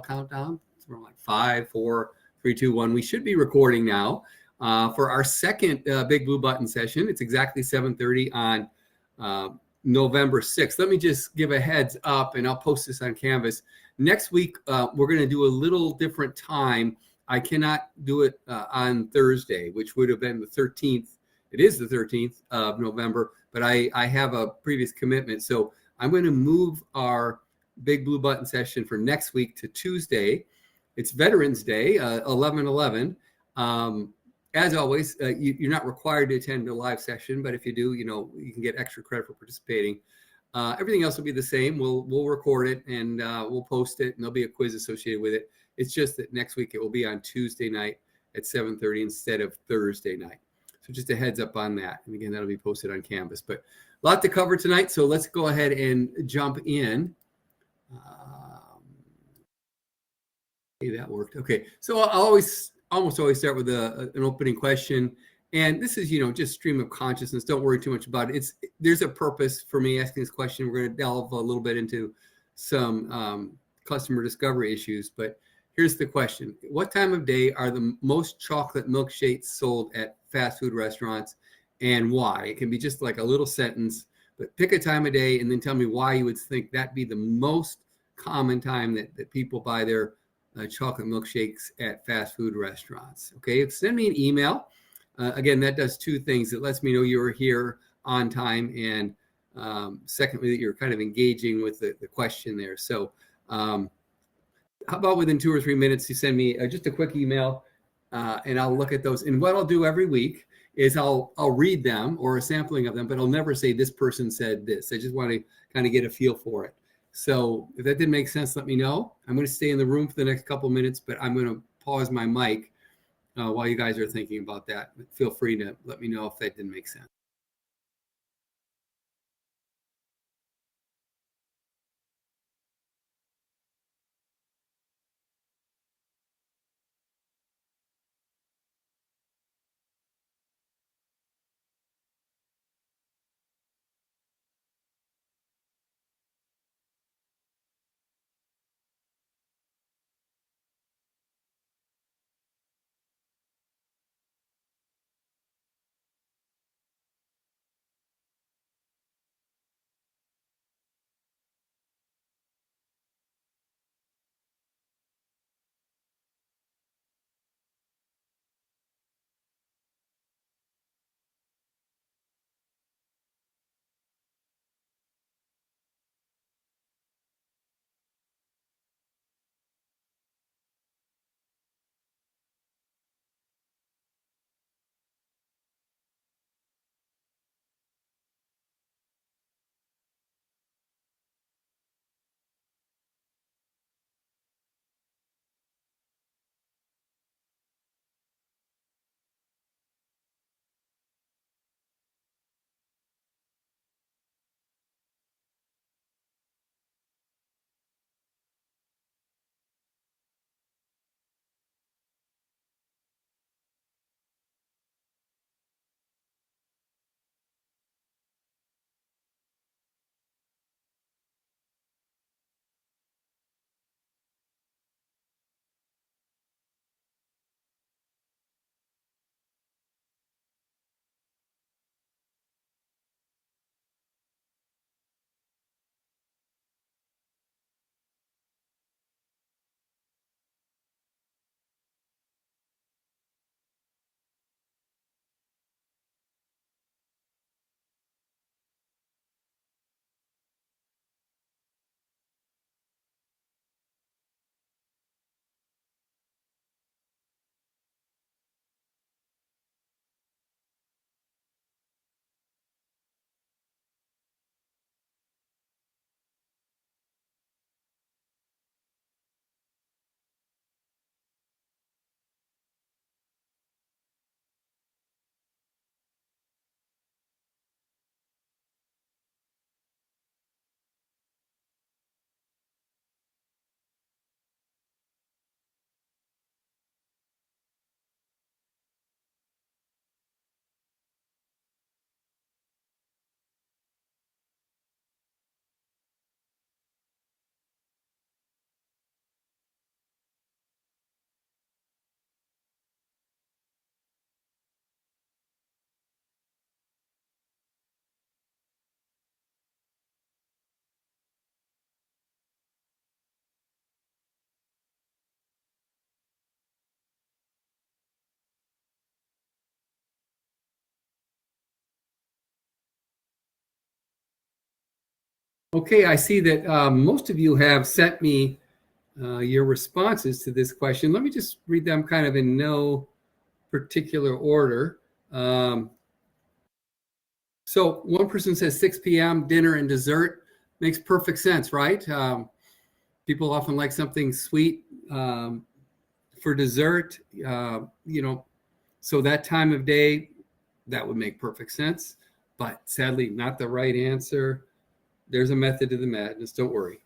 countdown. It's around like 5, 4, 3, 2, 1. We should be recording now for our second Big Blue Button session. It's exactly 7:30 on November 6th. Let me just give a heads up, and I'll post this on Canvas. Next week, we're going to do a little different time. I cannot do it on Thursday, which would have been the 13th. It is the 13th of November, but I have a previous commitment. So I'm going to move our Big Blue Button session for next week to Tuesday. It's Veterans Day, 11/11. As always, you're not required to attend a live session, but if you do, you can get extra credit for participating. Everything else will be the same. We'll record it and we'll post it, and there'll be a quiz associated with it. It's just that next week it will be on Tuesday night at 7:30 instead of Thursday night. So just a heads up on that. And again, that'll be posted on Canvas. But a lot to cover tonight, so let's go ahead and jump in. Okay, that worked. Okay, so I'll almost always start with an opening question. And this is, just stream of consciousness. Don't worry too much about it. There's a purpose for me asking this question. We're going to delve a little bit into some customer discovery issues. But here's the question. What time of day are the most chocolate milkshakes sold at fast food restaurants, and why? It can be just like a little sentence, but pick a time of day and then tell me why you would think that'd be the most common time that people buy their chocolate milkshakes at fast food restaurants. Okay, send me an email. Again, that does two things. It lets me know you're here on time, and secondly, that you're kind of engaging with the question there. So how about within 2 or 3 minutes, you send me just a quick email, and I'll look at those. And what I'll do every week is I'll read them or a sampling of them, but I'll never say this person said this. I just want to kind of get a feel for it. So if that didn't make sense, let me know. I'm going to stay in the room for the next couple of minutes, but I'm going to pause my mic while you guys are thinking about that. Feel free to let me know if that didn't make sense. Okay, I see that most of you have sent me your responses to this question. Let me just read them kind of in no particular order. So one person says 6 p.m., dinner and dessert. Makes perfect sense, right? People often like something sweet for dessert, so that time of day, that would make perfect sense. But sadly, not the right answer. There's a method to the madness. Don't worry.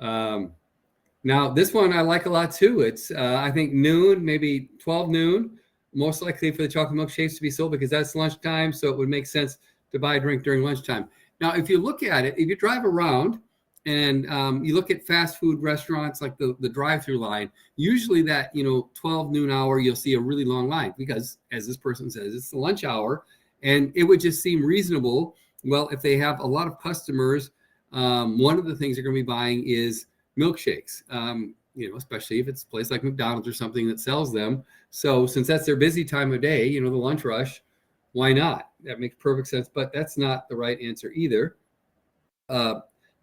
Now, this one I like a lot too. It's, I think, noon, maybe 12 noon, most likely for the chocolate milkshakes to be sold because that's lunchtime. So it would make sense to buy a drink during lunchtime. Now, if you look at it, if you drive around and you look at fast food restaurants like the drive-through line, usually that 12 noon hour, you'll see a really long line because, as this person says, it's the lunch hour, and it would just seem reasonable. Well, if they have a lot of customers, one of the things they're going to be buying is milkshakes, especially if it's a place like McDonald's or something that sells them. So since that's their busy time of day, the lunch rush, why not? That makes perfect sense, but that's not the right answer either.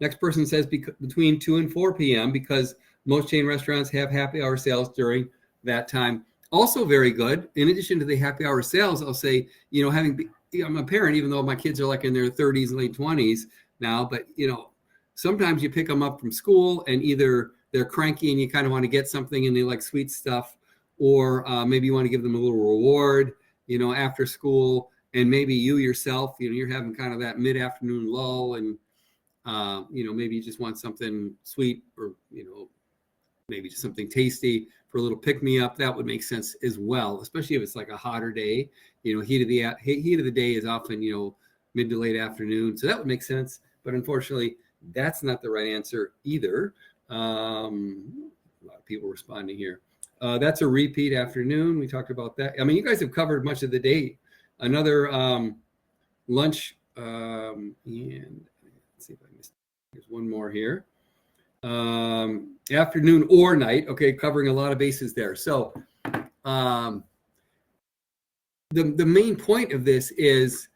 Next person says between 2 and 4 p.m. because most chain restaurants have happy hour sales during that time. Also very good. In addition to the happy hour sales, I'll say, I'm a parent, even though my kids are like in their 30s and late 20s now, but sometimes you pick them up from school and either they're cranky and you kind of want to get something and they like sweet stuff, or maybe you want to give them a little reward, after school, and maybe you yourself, you're having kind of that mid-afternoon lull, and maybe you just want something sweet, or maybe just something tasty for a little pick-me-up. That would make sense as well, especially if it's like a hotter day. Heat of the day is often mid to late afternoon, so that would make sense. But unfortunately, that's not the right answer either. A lot of people responding here. That's a repeat afternoon. We talked about that. I mean, you guys have covered much of the day. Another lunch, and let's see if I missed. There's one more here. Afternoon or night. Okay, covering a lot of bases there. So the main point of this is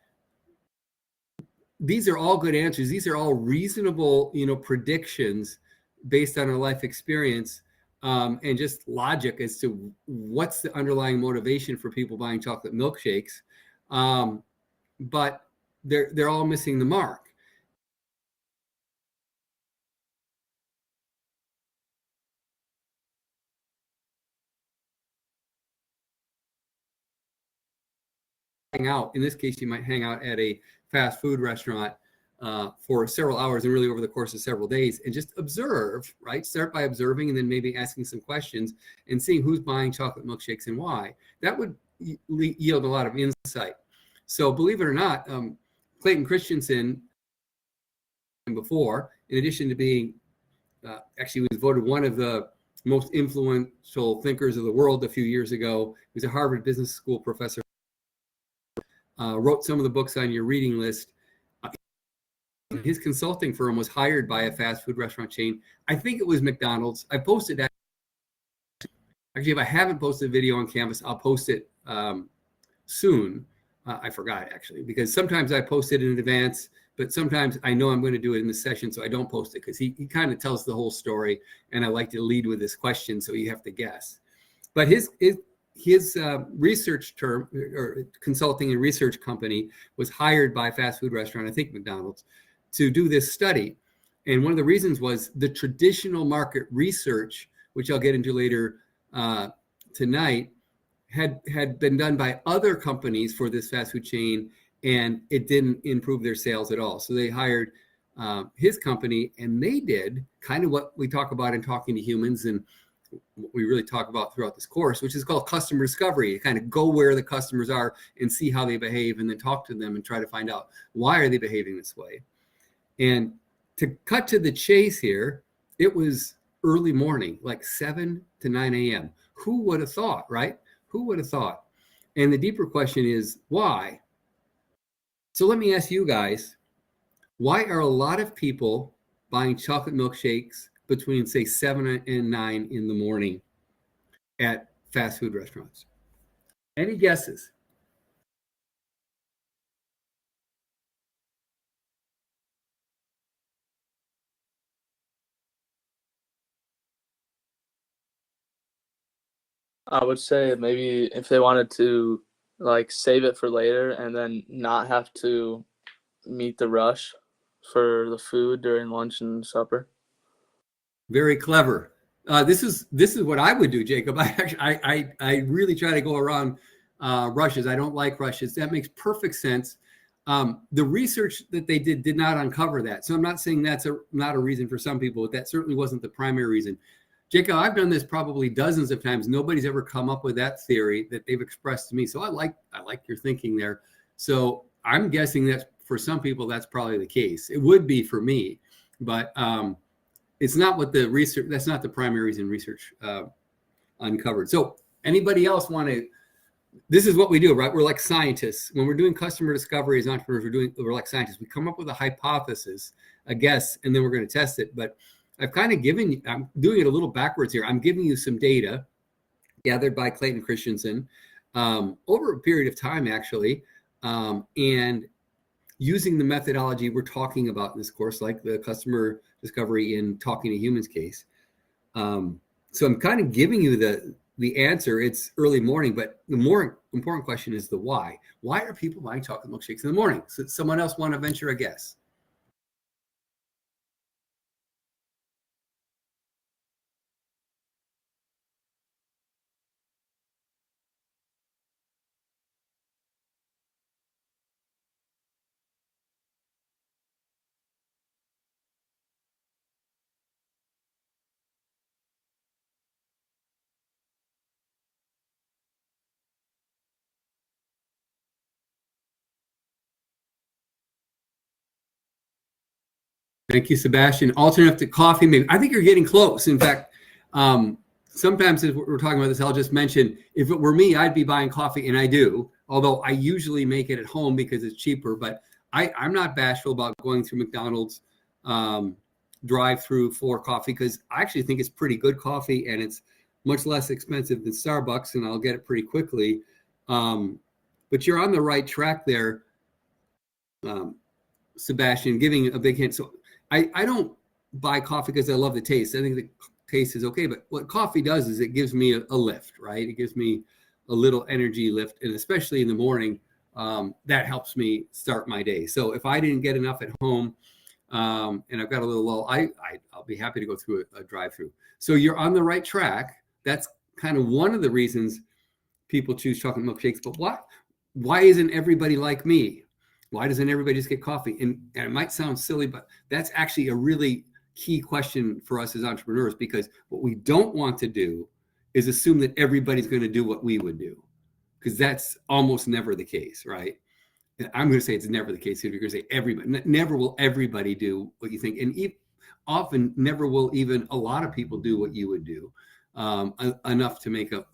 these are all good answers. These are all reasonable, predictions based on our life experience, and just logic as to what's the underlying motivation for people buying chocolate milkshakes. But they're all missing the mark. Hang out. In this case, you might hang out at a fast food restaurant for several hours and really over the course of several days and just observe, right? Start by observing and then maybe asking some questions and seeing who's buying chocolate milkshakes and why. That would yield a lot of insight. So believe it or not, Clayton Christensen before, in addition to being, actually was voted one of the most influential thinkers of the world a few years ago. He was a Harvard Business School professor. Wrote some of the books on your reading list. His consulting firm was hired by a fast food restaurant chain. I think it was McDonald's. I posted that. Actually, if I haven't posted a video on Canvas, I'll post it soon. I forgot, actually, because sometimes I post it in advance, but sometimes I know I'm going to do it in the session, so I don't post it because he kind of tells the whole story, and I like to lead with this question, so you have to guess. But his research term or consulting and research company was hired by a fast food restaurant, I think McDonald's, to do this study. And one of the reasons was the traditional market research, which I'll get into later tonight, had been done by other companies for this fast food chain, and it didn't improve their sales at all. So they hired his company, and they did kind of what we talk about in Talking to Humans and what we really talk about throughout this course, which is called customer discovery. You kind of go where the customers are and see how they behave, and then talk to them and try to find out why are they behaving this way. And to cut to the chase here, it was early morning, like 7 to 9 a.m. Who would have thought, right? Who would have thought? And the deeper question is why? So let me ask you guys, why are a lot of people buying chocolate milkshakes between, say, 7 and 9 in the morning at fast food restaurants? Any guesses? I would say maybe if they wanted to like save it for later and then not have to meet the rush for the food during lunch and supper. Very clever. This is what I would do, Jacob. I really try to go around rushes. I don't like rushes. That makes perfect sense. The research that they did not uncover that. So I'm not saying that's not a reason for some people, but that certainly wasn't the primary reason. Jacob, I've done this probably dozens of times. Nobody's ever come up with that theory that they've expressed to me. So I like your thinking there. So I'm guessing that for some people that's probably the case. It would be for me, but it's not what the research. That's not the primary reason research uncovered. So anybody else want to? This is what we do, right? We're like scientists. When we're doing customer discovery as entrepreneurs, we're like scientists. We come up with a hypothesis, a guess, and then we're going to test it. But I've kind of I'm doing it a little backwards here. I'm giving you some data gathered by Clayton Christensen over a period of time, actually, and using the methodology we're talking about in this course, like the customer discovery in talking to humans case. So I'm kind of giving you the answer. It's early morning, but the more important question is the why. Why are people buying chocolate milkshakes in the morning? So someone else want to venture a guess? Thank you, Sebastian. Alternative to coffee, maybe. I think you're getting close. In fact, sometimes as we're talking about this, I'll just mention, if it were me, I'd be buying coffee, and I do, although I usually make it at home because it's cheaper. But I'm not bashful about going through McDonald's drive-through for coffee because I actually think it's pretty good coffee, and it's much less expensive than Starbucks, and I'll get it pretty quickly. But you're on the right track there, Sebastian, giving a big hint. So I don't buy coffee because I love the taste. I think the taste is okay, but what coffee does is it gives me a lift, right? It gives me a little energy lift, and especially in the morning, that helps me start my day. So if I didn't get enough at home, and I've got a little lull, I'll be happy to go through a drive-through. So you're on the right track. That's kind of one of the reasons people choose chocolate milkshakes. But why isn't everybody like me? Why doesn't everybody just get coffee? And it might sound silly, but that's actually a really key question for us as entrepreneurs, because what we don't want to do is assume that everybody's going to do what we would do, because that's almost never the case, right? And I'm going to say it's never the case. If you're going to say everybody, never will everybody do what you think, and often never will even a lot of people do what you would do, enough to make a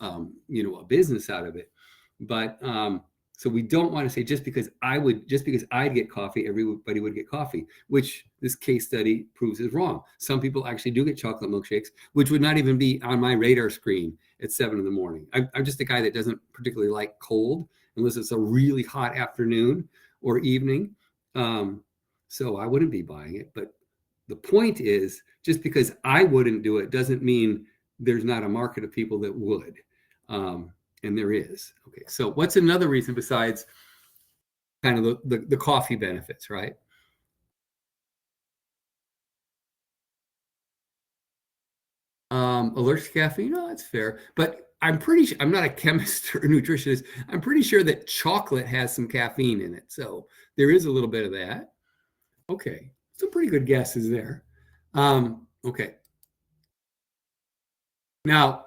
business out of it. But so we don't want to say just because I'd get coffee, everybody would get coffee, which this case study proves is wrong. Some people actually do get chocolate milkshakes, which would not even be on my radar screen at 7 a.m. I'm just a guy that doesn't particularly like cold unless it's a really hot afternoon or evening. So I wouldn't be buying it. But the point is, just because I wouldn't do it doesn't mean there's not a market of people that would. And there is. Okay, so what's another reason besides kind of the coffee benefits, right? Allergic to caffeine, no, that's fair. But I'm pretty sure, I'm not a chemist or a nutritionist. I'm pretty sure that chocolate has some caffeine in it. So there is a little bit of that. Okay, some pretty good guesses there. Okay. Now,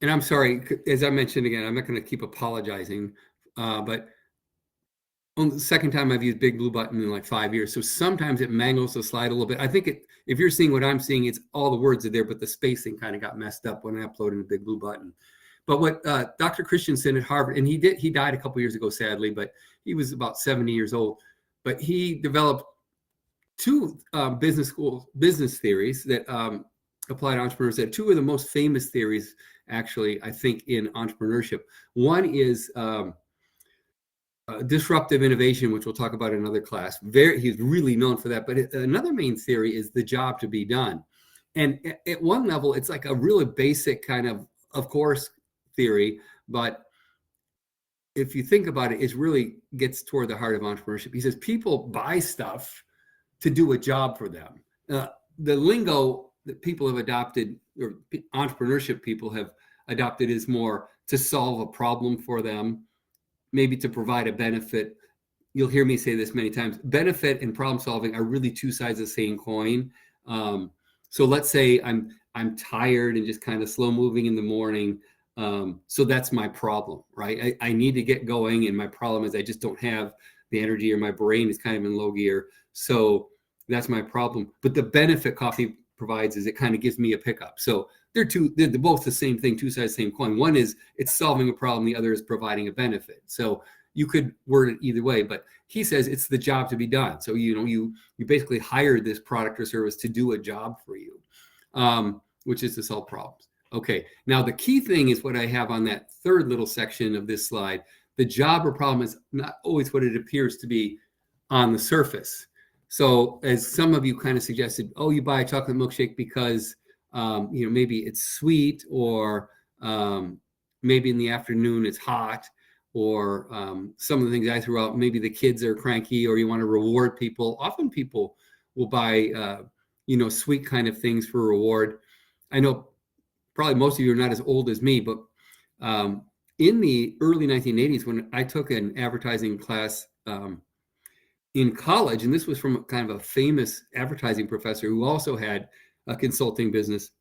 and I'm sorry, as I mentioned again, I'm not going to keep apologizing, but on the second time I've used Big Blue Button in like 5 years. So sometimes it mangles the slide a little bit. I think if you're seeing what I'm seeing, it's all the words are there, but the spacing kind of got messed up when I uploaded the Big Blue Button. But what Dr. Christensen at Harvard, and he died a couple years ago, sadly, but he was about 70 years old. But he developed two business theories that apply to entrepreneurs. That two of the most famous theories, actually, I think, in entrepreneurship. One is disruptive innovation, which we'll talk about in another class. He's really known for that. But another main theory is the job to be done. And at one level, it's like a really basic kind of course, theory, but if you think about it, it really gets toward the heart of entrepreneurship. He says people buy stuff to do a job for them. The lingo that people have adopted, or entrepreneurship people have adopted, is more to solve a problem for them, maybe to provide a benefit. You'll hear me say this many times. Benefit and problem solving are really two sides of the same coin. So let's say I'm tired and just kind of slow moving in the morning. So that's my problem, right? I need to get going, and my problem is I just don't have the energy, or my brain is kind of in low gear. So that's my problem. But the benefit coffee provides is it kind of gives me a pickup. So they're both the same thing, two sides of the same coin. One is it's solving a problem, the other is providing a benefit. So you could word it either way, but he says it's the job to be done. So you basically hired this product or service to do a job for you, which is to solve problems. Okay, now the key thing is what I have on that third little section of this slide. The job or problem is not always what it appears to be on the surface. So as some of you kind of suggested, oh, you buy a chocolate milkshake because maybe it's sweet, or maybe in the afternoon it's hot, or some of the things I threw out, maybe the kids are cranky, or you want to reward people. Often people will buy sweet kind of things for reward. I know probably most of you are not as old as me, but in the early 1980s, when I took an advertising class in college, and this was from kind of a famous advertising professor who also had a consulting business.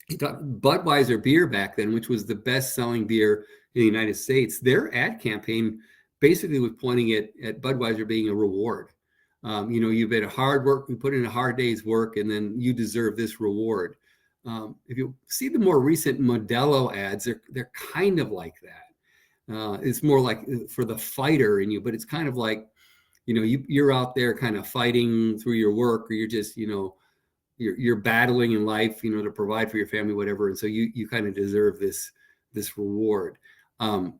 He taught Budweiser beer back then, which was the best-selling beer in the United States. Their ad campaign basically was pointing at Budweiser being a reward. You've been hard work, you put in a hard day's work, and then you deserve this reward. If you see the more recent Modelo ads, they're kind of like that. It's more like for the fighter in you, but it's kind of like, you're out there kind of fighting through your work, or you're just, you're battling in life, to provide for your family, whatever. And so you kind of deserve this reward. And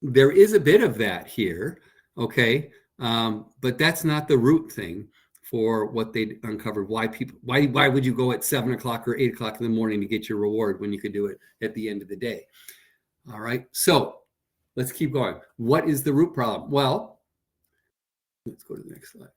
there is a bit of that here. Okay. But that's not the root thing for what they uncovered. Why would you go at 7 o'clock or 8 o'clock in the morning to get your reward when you could do it at the end of the day? All right. So let's keep going. What is the root problem? Well, let's go to the next slide.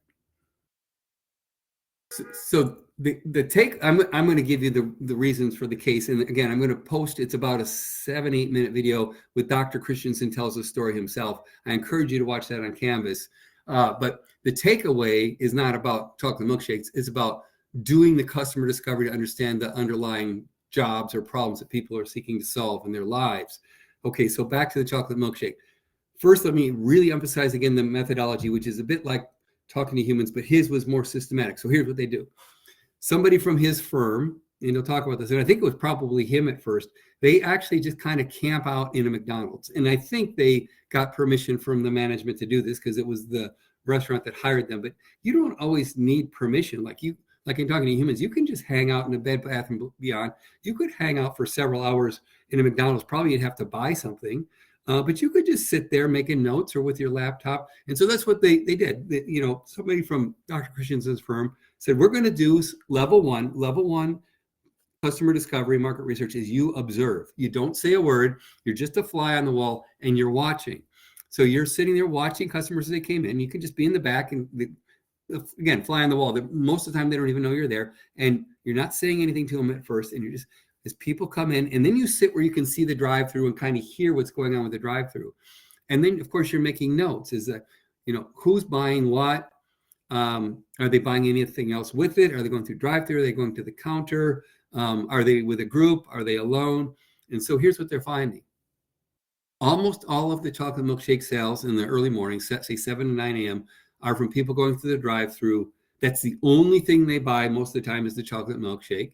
So the take, I'm going to give you the reasons for the case. And again, I'm going to post, it's about a 7-8 minute video with Dr. Christensen tells the story himself. I encourage you to watch that on Canvas. But the takeaway is not about chocolate milkshakes. It's about doing the customer discovery to understand the underlying jobs or problems that people are seeking to solve in their lives. Okay, so back to the chocolate milkshake. First, let me really emphasize again the methodology, which is a bit like talking to humans, but his was more systematic. So here's what they do. Somebody from his firm, and he'll talk about this, and I think it was probably him at first, they actually just kind of camp out in a McDonald's. And I think they got permission from the management to do this because it was the restaurant that hired them. But you don't always need permission. Like in talking to humans, you can just hang out in a Bed Bath and Beyond. You could hang out for several hours in a McDonald's. Probably you'd have to buy something. But you could just sit there making notes or with your laptop. And so that's what they did. Somebody from Dr. Christensen's firm said, we're going to do level one customer discovery, market research is you observe. You don't say a word. You're just a fly on the wall and you're watching. So you're sitting there watching customers as they came in. You can just be in the back and again, fly on the wall. Most of the time they don't even know you're there, and you're not saying anything to them at first. And you're just, as people come in, and then you sit where you can see the drive-through and kind of hear what's going on with the drive-through. And then of course you're making notes, is that, who's buying what? Are they buying anything else with it? Are they going through drive-through? Are they going to the counter? Are they with a group? Are they alone? And so here's what they're finding. Almost all of the chocolate milkshake sales in the early morning, say 7 to 9 a.m., are from people going through the drive-through. That's the only thing they buy most of the time is the chocolate milkshake.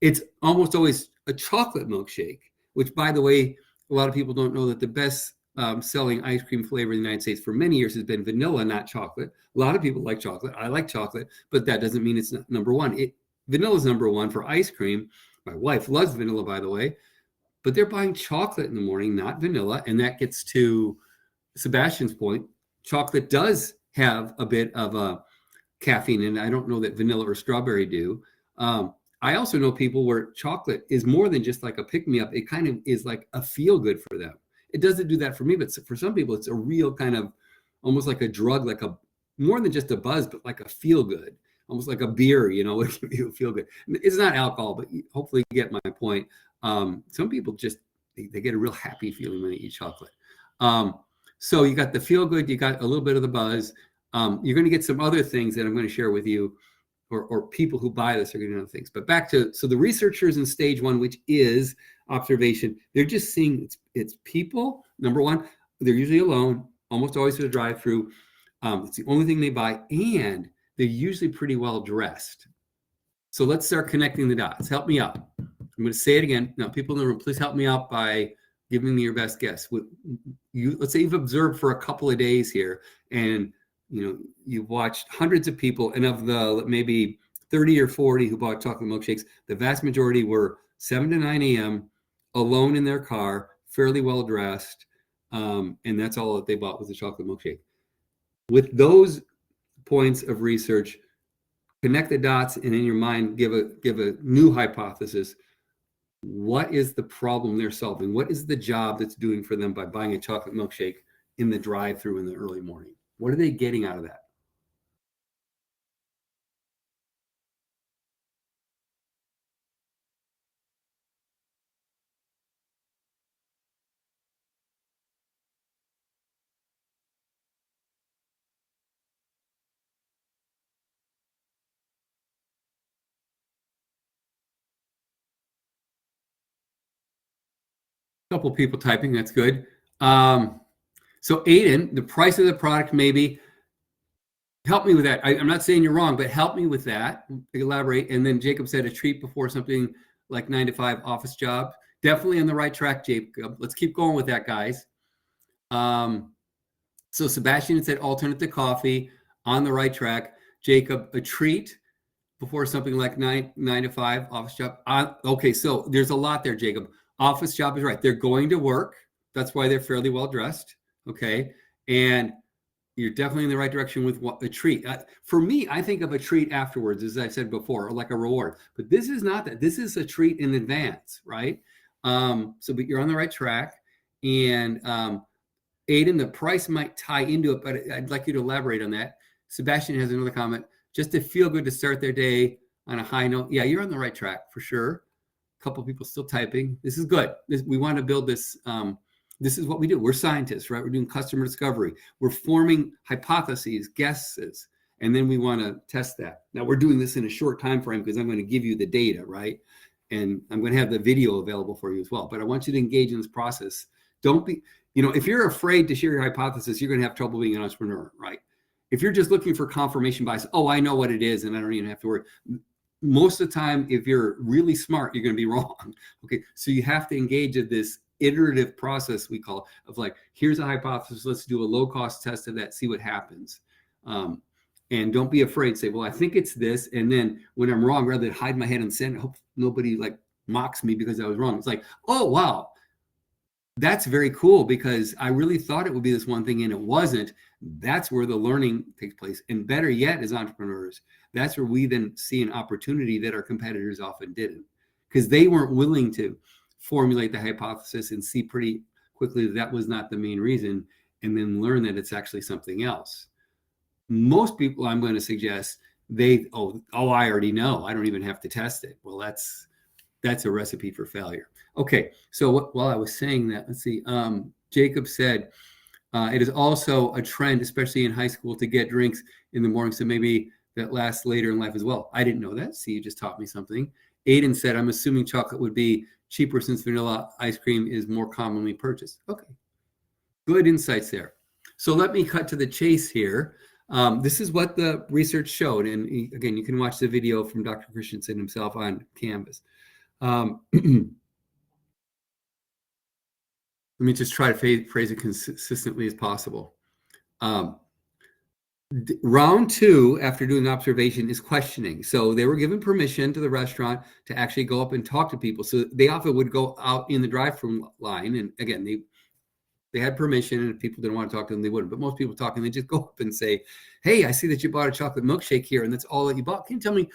It's almost always a chocolate milkshake, which, by the way, a lot of people don't know that the best selling ice cream flavor in the United States for many years has been vanilla, not chocolate. A lot of people like chocolate. I like chocolate, but that doesn't mean it's not number one. Vanilla is number one for ice cream. My wife loves vanilla, by the way, but they're buying chocolate in the morning, not vanilla. And that gets to Sebastian's point. Chocolate does have a bit of a caffeine in it. I don't know that vanilla or strawberry do. I also know people where chocolate is more than just like a pick-me-up. It kind of is like a feel-good for them. It doesn't do that for me, but for some people, it's a real kind of almost like a drug, like a more than just a buzz, but like a feel-good, almost like a beer, would give you a feel-good. It's not alcohol, but hopefully you get my point. Some people just, they get a real happy feeling when they eat chocolate. So you got the feel-good, you got a little bit of the buzz. You're going to get some other things that I'm going to share with you, or people who buy this are going to know things. But back to, so the researchers in stage one, which is observation, they're just seeing it's people, number one, they're usually alone, almost always at a drive-through. It's the only thing they buy, and they're usually pretty well dressed. So let's start connecting the dots. Help me out. I'm going to say it again. Now, people in the room, please help me out by giving me your best guess. Let's say you've observed for a couple of days here, and you've watched hundreds of people, and of the maybe 30 or 40 who bought chocolate milkshakes, the vast majority were 7 to 9 a.m., alone in their car, fairly well dressed, and that's all that they bought was a chocolate milkshake. With those points of research, connect the dots, and in your mind, give a new hypothesis. What is the problem they're solving? What is the job that's doing for them by buying a chocolate milkshake in the drive-through in the early morning? What are they getting out of that? A couple people typing, that's good. So Aiden, the price of the product, maybe. Help me with that. I'm not saying you're wrong, but help me with that. Elaborate. And then Jacob said a treat before something like 9 to 5 office job. Definitely on the right track, Jacob. Let's keep going with that, guys. So Sebastian said alternate to coffee, on the right track. Jacob, a treat before something like 9 to 5 office job. Okay, so there's a lot there, Jacob. Office job is right. They're going to work. That's why they're fairly well dressed. Okay, and you're definitely in the right direction with a treat. For me, I think of a treat afterwards, as I said before, or like a reward. But this is not that. This is a treat in advance, right? But you're on the right track. And Aiden, the price might tie into it, but I'd like you to elaborate on that. Sebastian has another comment. Just to feel good to start their day on a high note. Yeah, you're on the right track for sure. A couple people still typing. This is good. We want to build this. This is what we do. We're scientists, right? We're doing customer discovery. We're forming hypotheses, guesses, and then we want to test that. Now, we're doing this in a short time frame because I'm going to give you the data, right? And I'm going to have the video available for you as well. But I want you to engage in this process. Don't be, if you're afraid to share your hypothesis, you're going to have trouble being an entrepreneur, right? If you're just looking for confirmation bias, oh, I know what it is, and I don't even have to worry. Most of the time, if you're really smart, you're going to be wrong. Okay, so you have to engage in this iterative process we call of like, here's a hypothesis, let's do a low-cost test of that, see what happens. And don't be afraid. Say, well, I think it's this, and then when I'm wrong, rather than hide my head and say, hope nobody like mocks me because I was wrong. It's like, oh wow, that's very cool because I really thought it would be this one thing and it wasn't. That's where the learning takes place. And better yet, as entrepreneurs, that's where we then see an opportunity that our competitors often didn't, because they weren't willing to formulate the hypothesis and see pretty quickly that was not the main reason, and then learn that it's actually something else. Most people, I'm going to suggest, I already know. I don't even have to test it. Well, that's a recipe for failure. Okay, so while I was saying that, let's see. Jacob said, it is also a trend, especially in high school, to get drinks in the morning. So maybe that lasts later in life as well. I didn't know that. See, you just taught me something. Aiden said, I'm assuming chocolate would be cheaper since vanilla ice cream is more commonly purchased. Okay, good insights there. So let me cut to the chase here. This is what the research showed. And again, you can watch the video from Dr. Christensen himself on Canvas. Let me just try to phrase it consistently as possible. Round two, after doing observation, is questioning. So they were given permission to the restaurant to actually go up and talk to people. So they often would go out in the drive-through line. And again, they had permission, and if people didn't want to talk to them, they wouldn't. But most people talking, they just go up and say, hey, I see that you bought a chocolate milkshake here, and that's all that you bought. Can you tell me,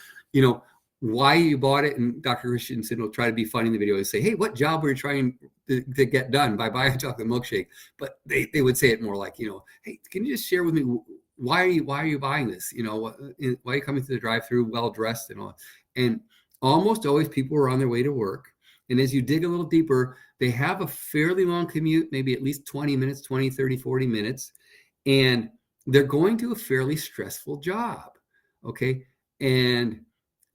why you bought it, and Dr. Christensen will try to be funny in the video and say, hey, what job were you trying to get done by buying a chocolate milkshake? But they would say it more like, hey, can you just share with me why are you buying this? Why are you coming to the drive-through well dressed and all? And almost always people are on their way to work. And as you dig a little deeper, they have a fairly long commute, maybe at least 20 minutes, 20, 30, 40 minutes. And they're going to a fairly stressful job. Okay. And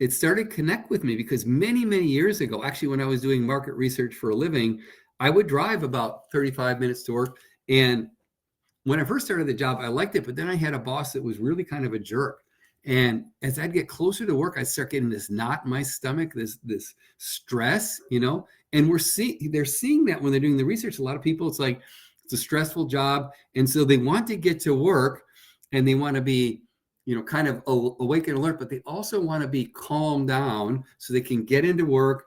it started to connect with me because many, many years ago, actually, when I was doing market research for a living, I would drive about 35 minutes to work. And when I first started the job, I liked it, but then I had a boss that was really kind of a jerk. And as I'd get closer to work, I'd start getting this knot in my stomach, this stress, and they're seeing that when they're doing the research. A lot of people, it's like, it's a stressful job. And so they want to get to work and they want to be, kind of awake and alert, but they also want to be calmed down so they can get into work.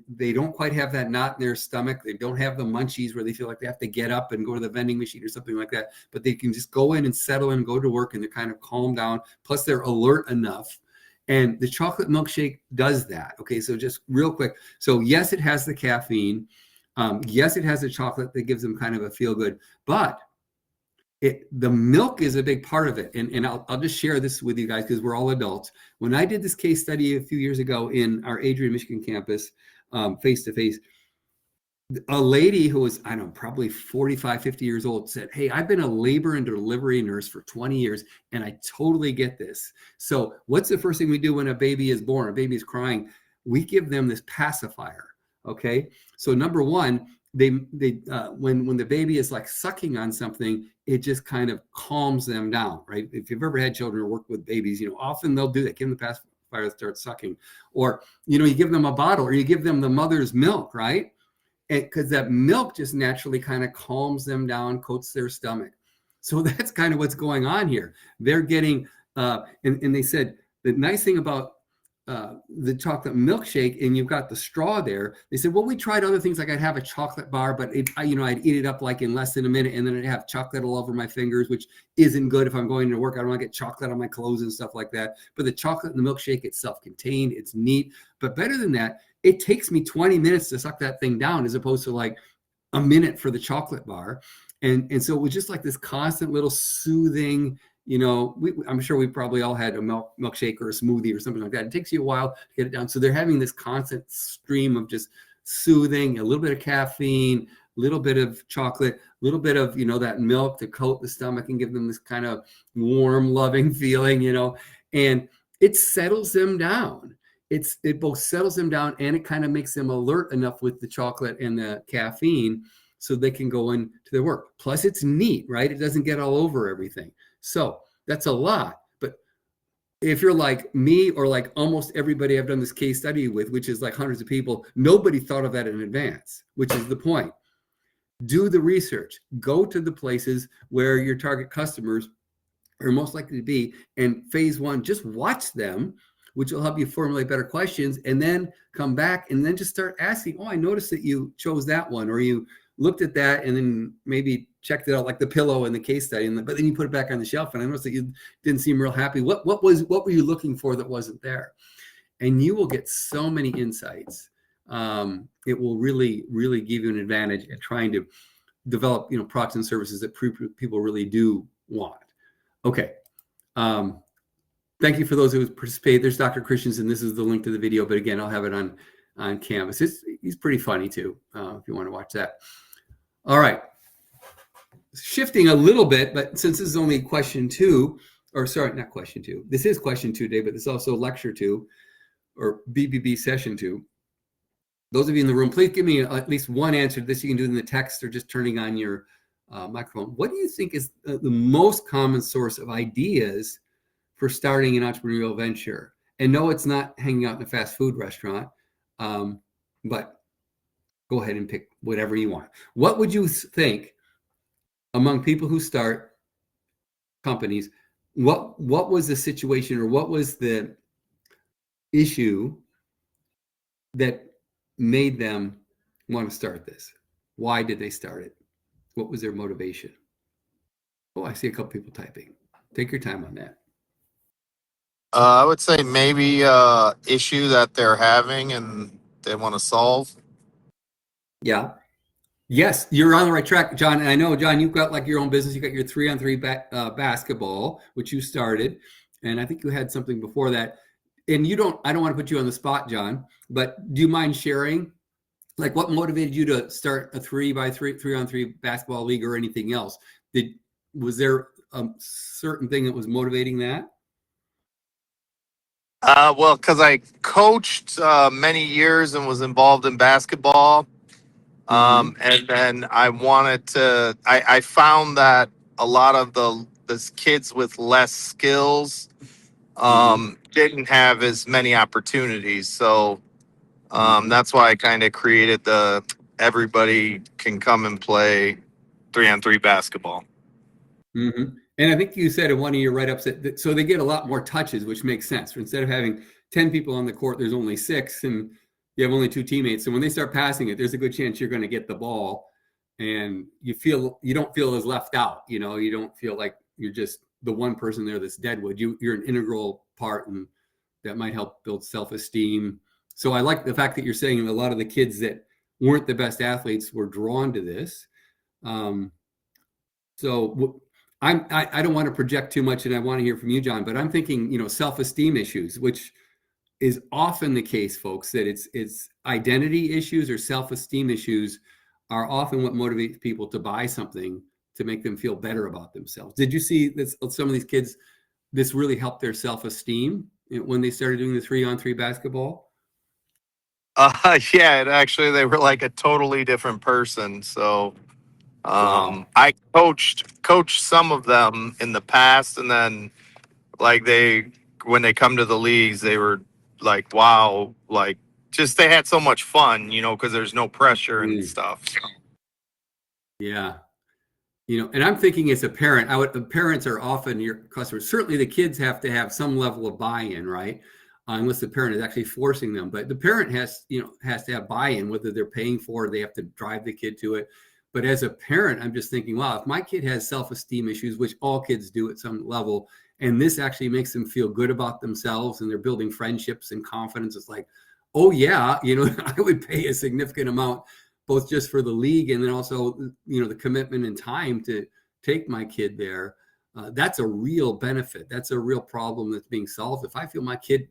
They don't quite have that knot in their stomach. They don't have the munchies where they feel like they have to get up and go to the vending machine or something like that, but they can just go in and settle and go to work and they're kind of calmed down. Plus they're alert enough. And the chocolate milkshake does that. Okay. So just real quick. So yes, it has the caffeine. Yes, it has the chocolate that gives them kind of a feel good, but the milk is a big part of it. And I'll just share this with you guys because we're all adults. When I did this case study a few years ago in our Adrian, Michigan campus, face-to-face, a lady who was, I don't know, probably 45, 50 years old said, hey, I've been a labor and delivery nurse for 20 years, and I totally get this. So what's the first thing we do when a baby is born? A baby is crying. We give them this pacifier, okay? So number one, when the baby is like sucking on something, it just kind of calms them down, right? If you've ever had children or worked with babies, often they'll do that, give them the pacifier, start sucking, or you give them a bottle, or you give them the mother's milk, right? Because that milk just naturally kind of calms them down, coats their stomach. So that's kind of what's going on here. They're getting, and they said the nice thing about the chocolate milkshake, and you've got the straw there. They said, well, we tried other things, like I'd have a chocolate bar, but I'd eat it up like in less than a minute, and then I'd have chocolate all over my fingers, which isn't good if I'm going to work. I don't want to get chocolate on my clothes and stuff like that. But the chocolate in the milkshake, it's self-contained, it's neat. But better than that, it takes me 20 minutes to suck that thing down as opposed to like a minute for the chocolate bar. And so it was just like this constant little soothing, I'm sure we probably all had a milkshake or a smoothie or something like that. It takes you a while to get it down. So they're having this constant stream of just soothing, a little bit of caffeine, a little bit of chocolate, a little bit of, that milk to coat the stomach and give them this kind of warm, loving feeling, and it settles them down. It both settles them down and it kind of makes them alert enough with the chocolate and the caffeine so they can go into their work. Plus it's neat, right? It doesn't get all over everything. So that's a lot. But if you're like me or like almost everybody I've done this case study with, which is like hundreds of people, nobody thought of that in advance, which is the point. Do the research. Go to the places where your target customers are most likely to be. And phase one, just watch them, which will help you formulate better questions, and then come back and then just start asking, oh, I noticed that you chose that one, or you looked at that and then maybe checked it out, like the pillow in the case study, but then you put it back on the shelf and I noticed that you didn't seem real happy. What were you looking for that wasn't there? And you will get so many insights. It will really, really give you an advantage at trying to develop, products and services that people really do want. Okay. Thank you for those who participated. There's Dr. Christensen. This is the link to the video, but again, I'll have it on Canvas. He's pretty funny too, if you want to watch that. All right. Shifting a little bit, but since this is only question 2, or sorry, not question 2. This is question 2 today, but this is also lecture 2 or BBB session 2. Those of you in the room, please give me at least one answer to this. You can do it in the text or just turning on your microphone. What do you think is the most common source of ideas for starting an entrepreneurial venture? And no, it's not hanging out in a fast food restaurant, but go ahead and pick whatever you want. What would you think among people who start companies? What was the situation, or what was the issue that made them want to start this? Why did they start it? What was their motivation? Oh, I see a couple people typing. Take your time on that. I would say maybe issue that they're having and they want to solve. Yeah. Yes, you're on the right track, John. And I know, John, you've got like your own business. You got your 3-on-3 basketball, which you started, and I think you had something before that. And you don't. I don't want to put you on the spot, John, but do you mind sharing, like, what motivated you to start a 3-by-3 basketball league or anything else? Was there a certain thing that was motivating that? Well, because I coached many years and was involved in basketball. Mm-hmm. And then I wanted to, I found that a lot of the kids with less skills Mm-hmm. didn't have as many opportunities. So Mm-hmm. that's why I kind of created the everybody can come and play 3-on-3 basketball. Mm-hmm. And I think you said in one of your write-ups that so they get a lot more touches, which makes sense. Instead of having 10 people on the court, there's only 6, and you have only 2 teammates. So when they start passing it, there's a good chance you're going to get the ball, and you don't feel as left out. You don't feel like you're just the one person there that's deadwood. You're an integral part, and that might help build self-esteem. So I like the fact that you're saying a lot of the kids that weren't the best athletes were drawn to this. Um, so I don't want to project too much, and I want to hear from you, John. But I'm thinking, self-esteem issues, which is often the case, folks. That it's identity issues or self-esteem issues are often what motivates people to buy something to make them feel better about themselves. Did you see this? Some of these kids, this really helped their self-esteem when they started doing the 3-on-3 basketball. Yeah, they were like a totally different person. So Wow. I coached some of them in the past, and then like when they come to the leagues, they were like, wow, like just they had so much fun, because there's no pressure and Mm, stuff. So. yeah. And I'm thinking as a parent, parents are often your customers. Certainly the kids have to have some level of buy-in, right? Unless the parent is actually forcing them. But the parent has to have buy-in, whether they're paying for it, they have to drive the kid to it. But as a parent, I'm just thinking, wow, if my kid has self-esteem issues, which all kids do at some level, and this actually makes them feel good about themselves and they're building friendships and confidence, it's like, oh yeah, I would pay a significant amount both just for the league and then also, the commitment and time to take my kid there. That's a real benefit. That's a real problem that's being solved. If I feel my kid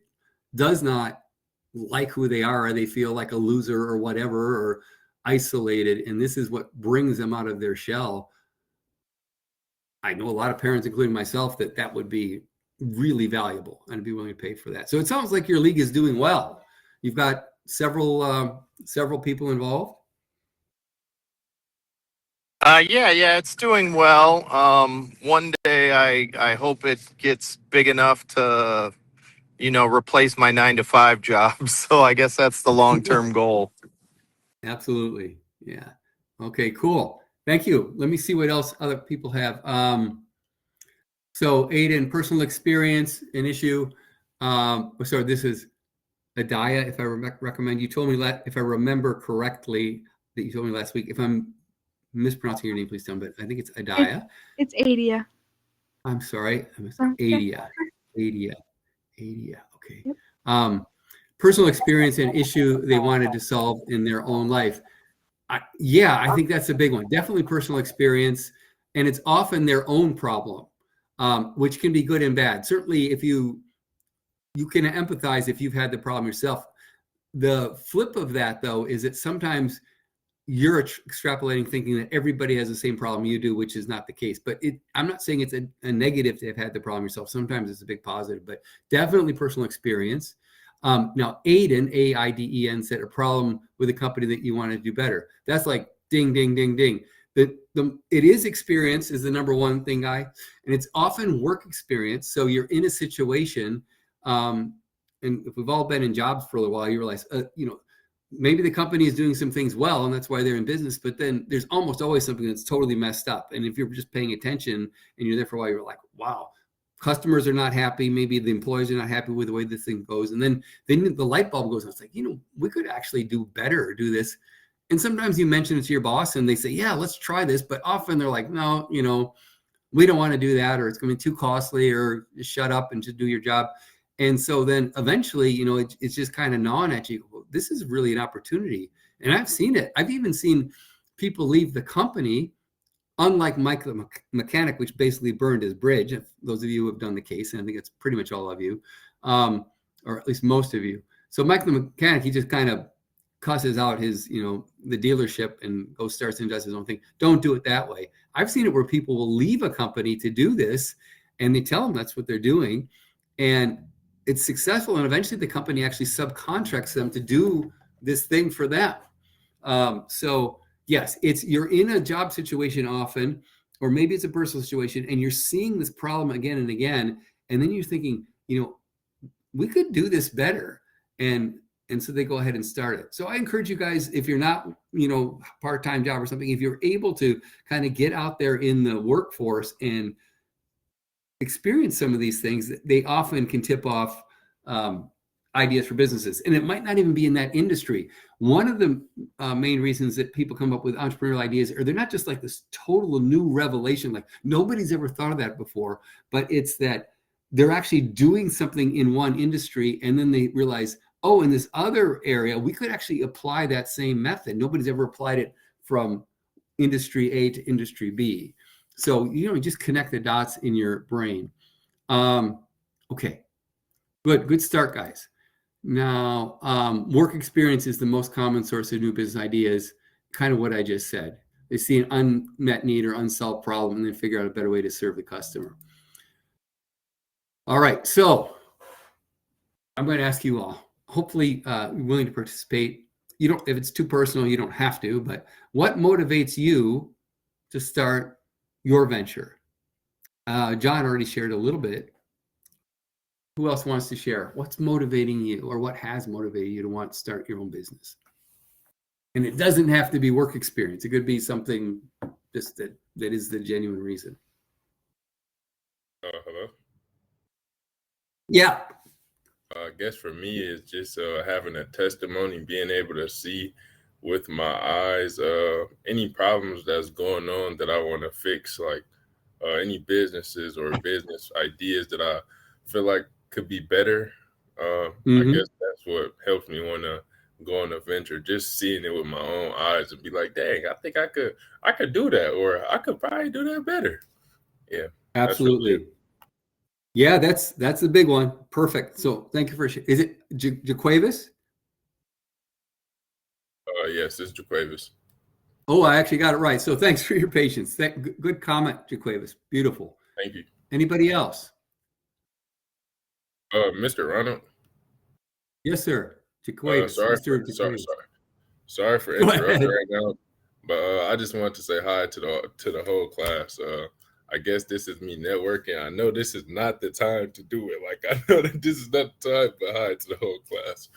does not like who they are, or they feel like a loser or whatever, or isolated, and this is what brings them out of their shell, I know a lot of parents, including myself, that would be really valuable and I'd be willing to pay for that. So it sounds like your league is doing well. You've got several people involved. Yeah, it's doing well. One day I hope it gets big enough to, replace my 9 to 5 job. So I guess that's the long-term goal. Absolutely. Yeah. Okay, cool. Thank you. Let me see what else other people have. So Aiden, personal experience, an issue. Sorry, this is Adaya, if I recommend. You told me, if I remember correctly, that you told me last week. If I'm mispronouncing your name, please tell me, but I think it's Adaya. It's Adia. I'm sorry. I missed Yeah. Adia. Okay. Yep. Personal experience and issue they wanted to solve in their own life. I think that's a big one. Definitely personal experience, and it's often their own problem, which can be good and bad. Certainly, if you can empathize if you've had the problem yourself. The flip of that, though, is that sometimes you're extrapolating, thinking that everybody has the same problem you do, which is not the case. But I'm not saying it's a negative to have had the problem yourself. Sometimes it's a big positive, but definitely personal experience. Now, Aiden, Aiden, said a problem with a company that you want to do better. That's like ding, ding, ding, ding. It is experience is the number one thing, guy, and it's often work experience. So you're in a situation, and if we've all been in jobs for a little while, you realize, maybe the company is doing some things well, and that's why they're in business. But then there's almost always something that's totally messed up. And if you're just paying attention and you're there for a while, you're like, wow. Customers are not happy. Maybe the employees are not happy with the way this thing goes. And then the light bulb goes on. It's like, we could actually do better, do this. And sometimes you mention it to your boss and they say, yeah, let's try this. But often they're like, no, we don't want to do that, or it's going to be too costly, or just shut up and just do your job. And so then eventually, you know, it's just kind of gnawing at you. Well, this is really an opportunity. And I've seen it. I've even seen people leave the company, unlike Mike the mechanic, which basically burned his bridge. If those of you who have done the case, and I think it's pretty much all of you, or at least most of you. So Mike the mechanic, he just kind of cusses out his, you know, the dealership and goes starts and does his own thing. Don't do it that way. I've seen it where people will leave a company to do this, and they tell them that's what they're doing, and it's successful. And eventually, the company actually subcontracts them to do this thing for them. So yes, you're in a job situation often, or maybe it's a personal situation, and you're seeing this problem again and again, and then you're thinking, you know, we could do this better, and so they go ahead and start it. So I encourage you guys, if you're not, you know, part-time job or something, if you're able to kind of get out there in the workforce and experience some of these things, they often can tip off ideas for businesses. And it might not even be in that industry. One of the main reasons that people come up with entrepreneurial ideas are they're not just like this total new revelation, like nobody's ever thought of that before, but it's that they're actually doing something in one industry, and then they realize, oh, in this other area, we could actually apply that same method. Nobody's ever applied it from industry A to industry B. So, you know, you just connect the dots in your brain. Okay, good start, guys. Now, work experience is the most common source of new business ideas, kind of what I just said. They see an unmet need or unsolved problem and then figure out a better way to serve the customer. All right, so I'm going to ask you all, hopefully willing to participate. You don't, if it's too personal, you don't have to, but what motivates you to start your venture? John already shared a little bit. Who else wants to share? What's motivating you, or what has motivated you to want to start your own business? And it doesn't have to be work experience. It could be something just that is the genuine reason. Hello. Yeah. I guess for me, it's just having a testimony, being able to see with my eyes any problems that's going on that I want to fix, like any businesses or business ideas that I feel like could be better. I guess that's what helps me want to go on a venture, just seeing it with my own eyes and be like, dang, I think I could do that, or I could probably do that better. Yeah, absolutely. Really, yeah, that's the big one. Perfect. So thank you for sharing. Is it Jaquavis? Yes, it's Jaquavis. Oh, I actually got it right. So thanks for your patience. Good comment, Jaquavis. Beautiful. Thank you. Anybody else? Mr. Ronald. Yes, sir. Jaquavis. Sorry for interrupting right now, but I just wanted to say hi to the whole class. I guess this is me networking. I know this is not the time to do it. Like, I know that this is not the time, but hi to the whole class.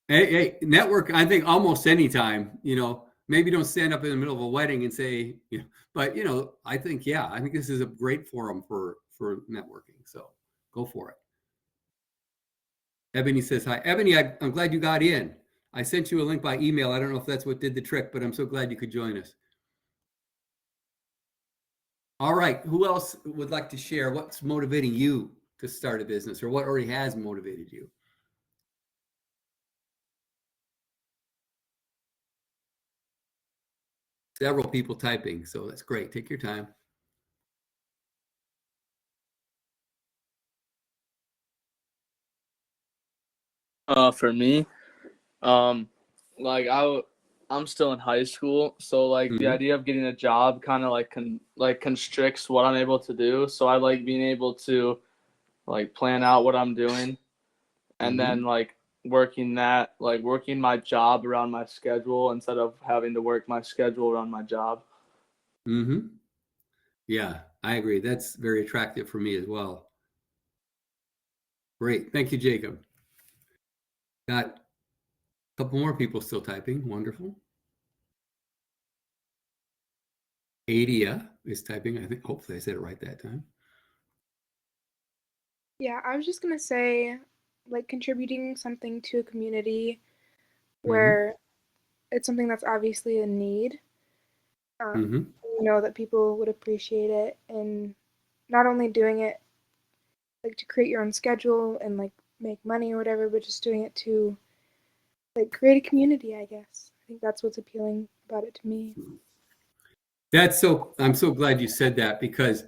Hey, network, I think almost any time, you know, maybe don't stand up in the middle of a wedding and say, you know, but, you know, I think this is a great forum for networking. So go for it. Ebony says hi. Ebony, I'm glad you got in. I sent you a link by email. I don't know if that's what did the trick, but I'm so glad you could join us. All right. Who else would like to share what's motivating you to start a business, or what already has motivated you? Several people typing, so that's great. Take your time. For me, like I'm still in high school, so like the idea of getting a job kind of like constricts what I'm able to do. So I like being able to like plan out what I'm doing, and then like working my job around my schedule instead of having to work my schedule around my job. Yeah, I agree. That's very attractive for me as well. Great. Thank you, Jacob. Got a couple more people still typing. Wonderful. Adia is typing. I think hopefully I said it right that time. Yeah, I was just going to say, like, contributing something to a community where it's something that's obviously a need. You know that people would appreciate it, and not only doing it like to create your own schedule and like make money or whatever, but just doing it to like create a community, I guess. I think that's what's appealing about it to me. I'm so glad you said that, because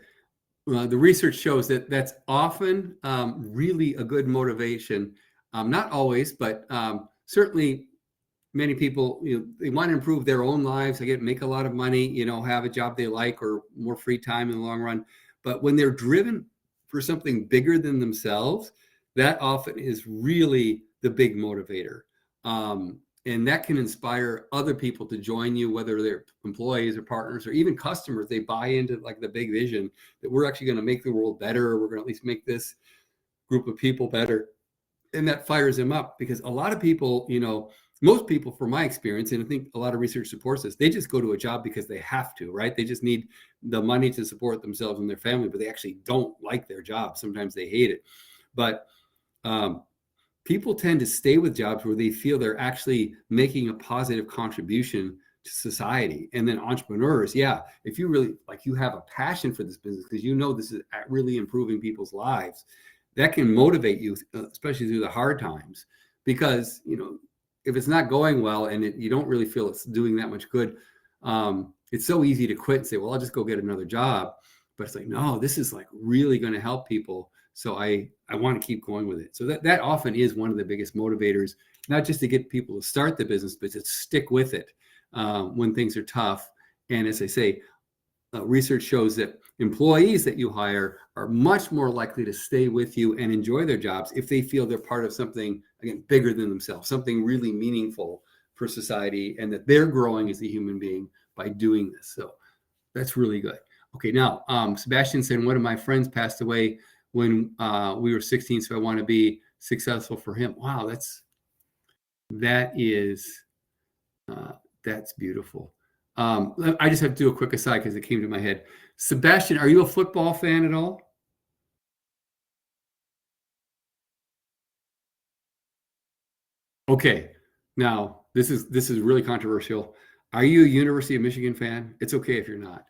the research shows that that's often really a good motivation. Not always, but certainly many people, they want to improve their own lives. They make a lot of money, have a job they like, or more free time in the long run. But when they're driven for something bigger than themselves, that often is really the big motivator. And that can inspire other people to join you, whether they're employees or partners or even customers. They buy into like the big vision that we're actually going to make the world better, or we're going to at least make this group of people better. And that fires them up, because a lot of people, most people, from my experience, and I think a lot of research supports this, they just go to a job because they have to, right? They just need the money to support themselves and their family, but they actually don't like their job. Sometimes they hate it. But people tend to stay with jobs where they feel they're actually making a positive contribution to society. And then entrepreneurs, if you really you have a passion for this business because this is really improving people's lives, that can motivate you, especially through the hard times. Because if it's not going well and you don't really feel it's doing that much good, it's so easy to quit and say, well, I'll just go get another job. But it's like, no, this is like really going to help people. So I want to keep going with it. So that often is one of the biggest motivators, not just to get people to start the business, but to stick with it when things are tough. And as I say, research shows that employees that you hire are much more likely to stay with you and enjoy their jobs if they feel they're part of something, again, bigger than themselves, something really meaningful for society, and that they're growing as a human being by doing this. So that's really good. Okay, now, Sebastian said, one of my friends passed away when we were 16, so I want to be successful for him. Wow, that's beautiful. I just have to do a quick aside because it came to my head. Sebastian, are you a football fan at all? Okay, now this is really controversial. Are you a University of Michigan fan? It's okay if you're not.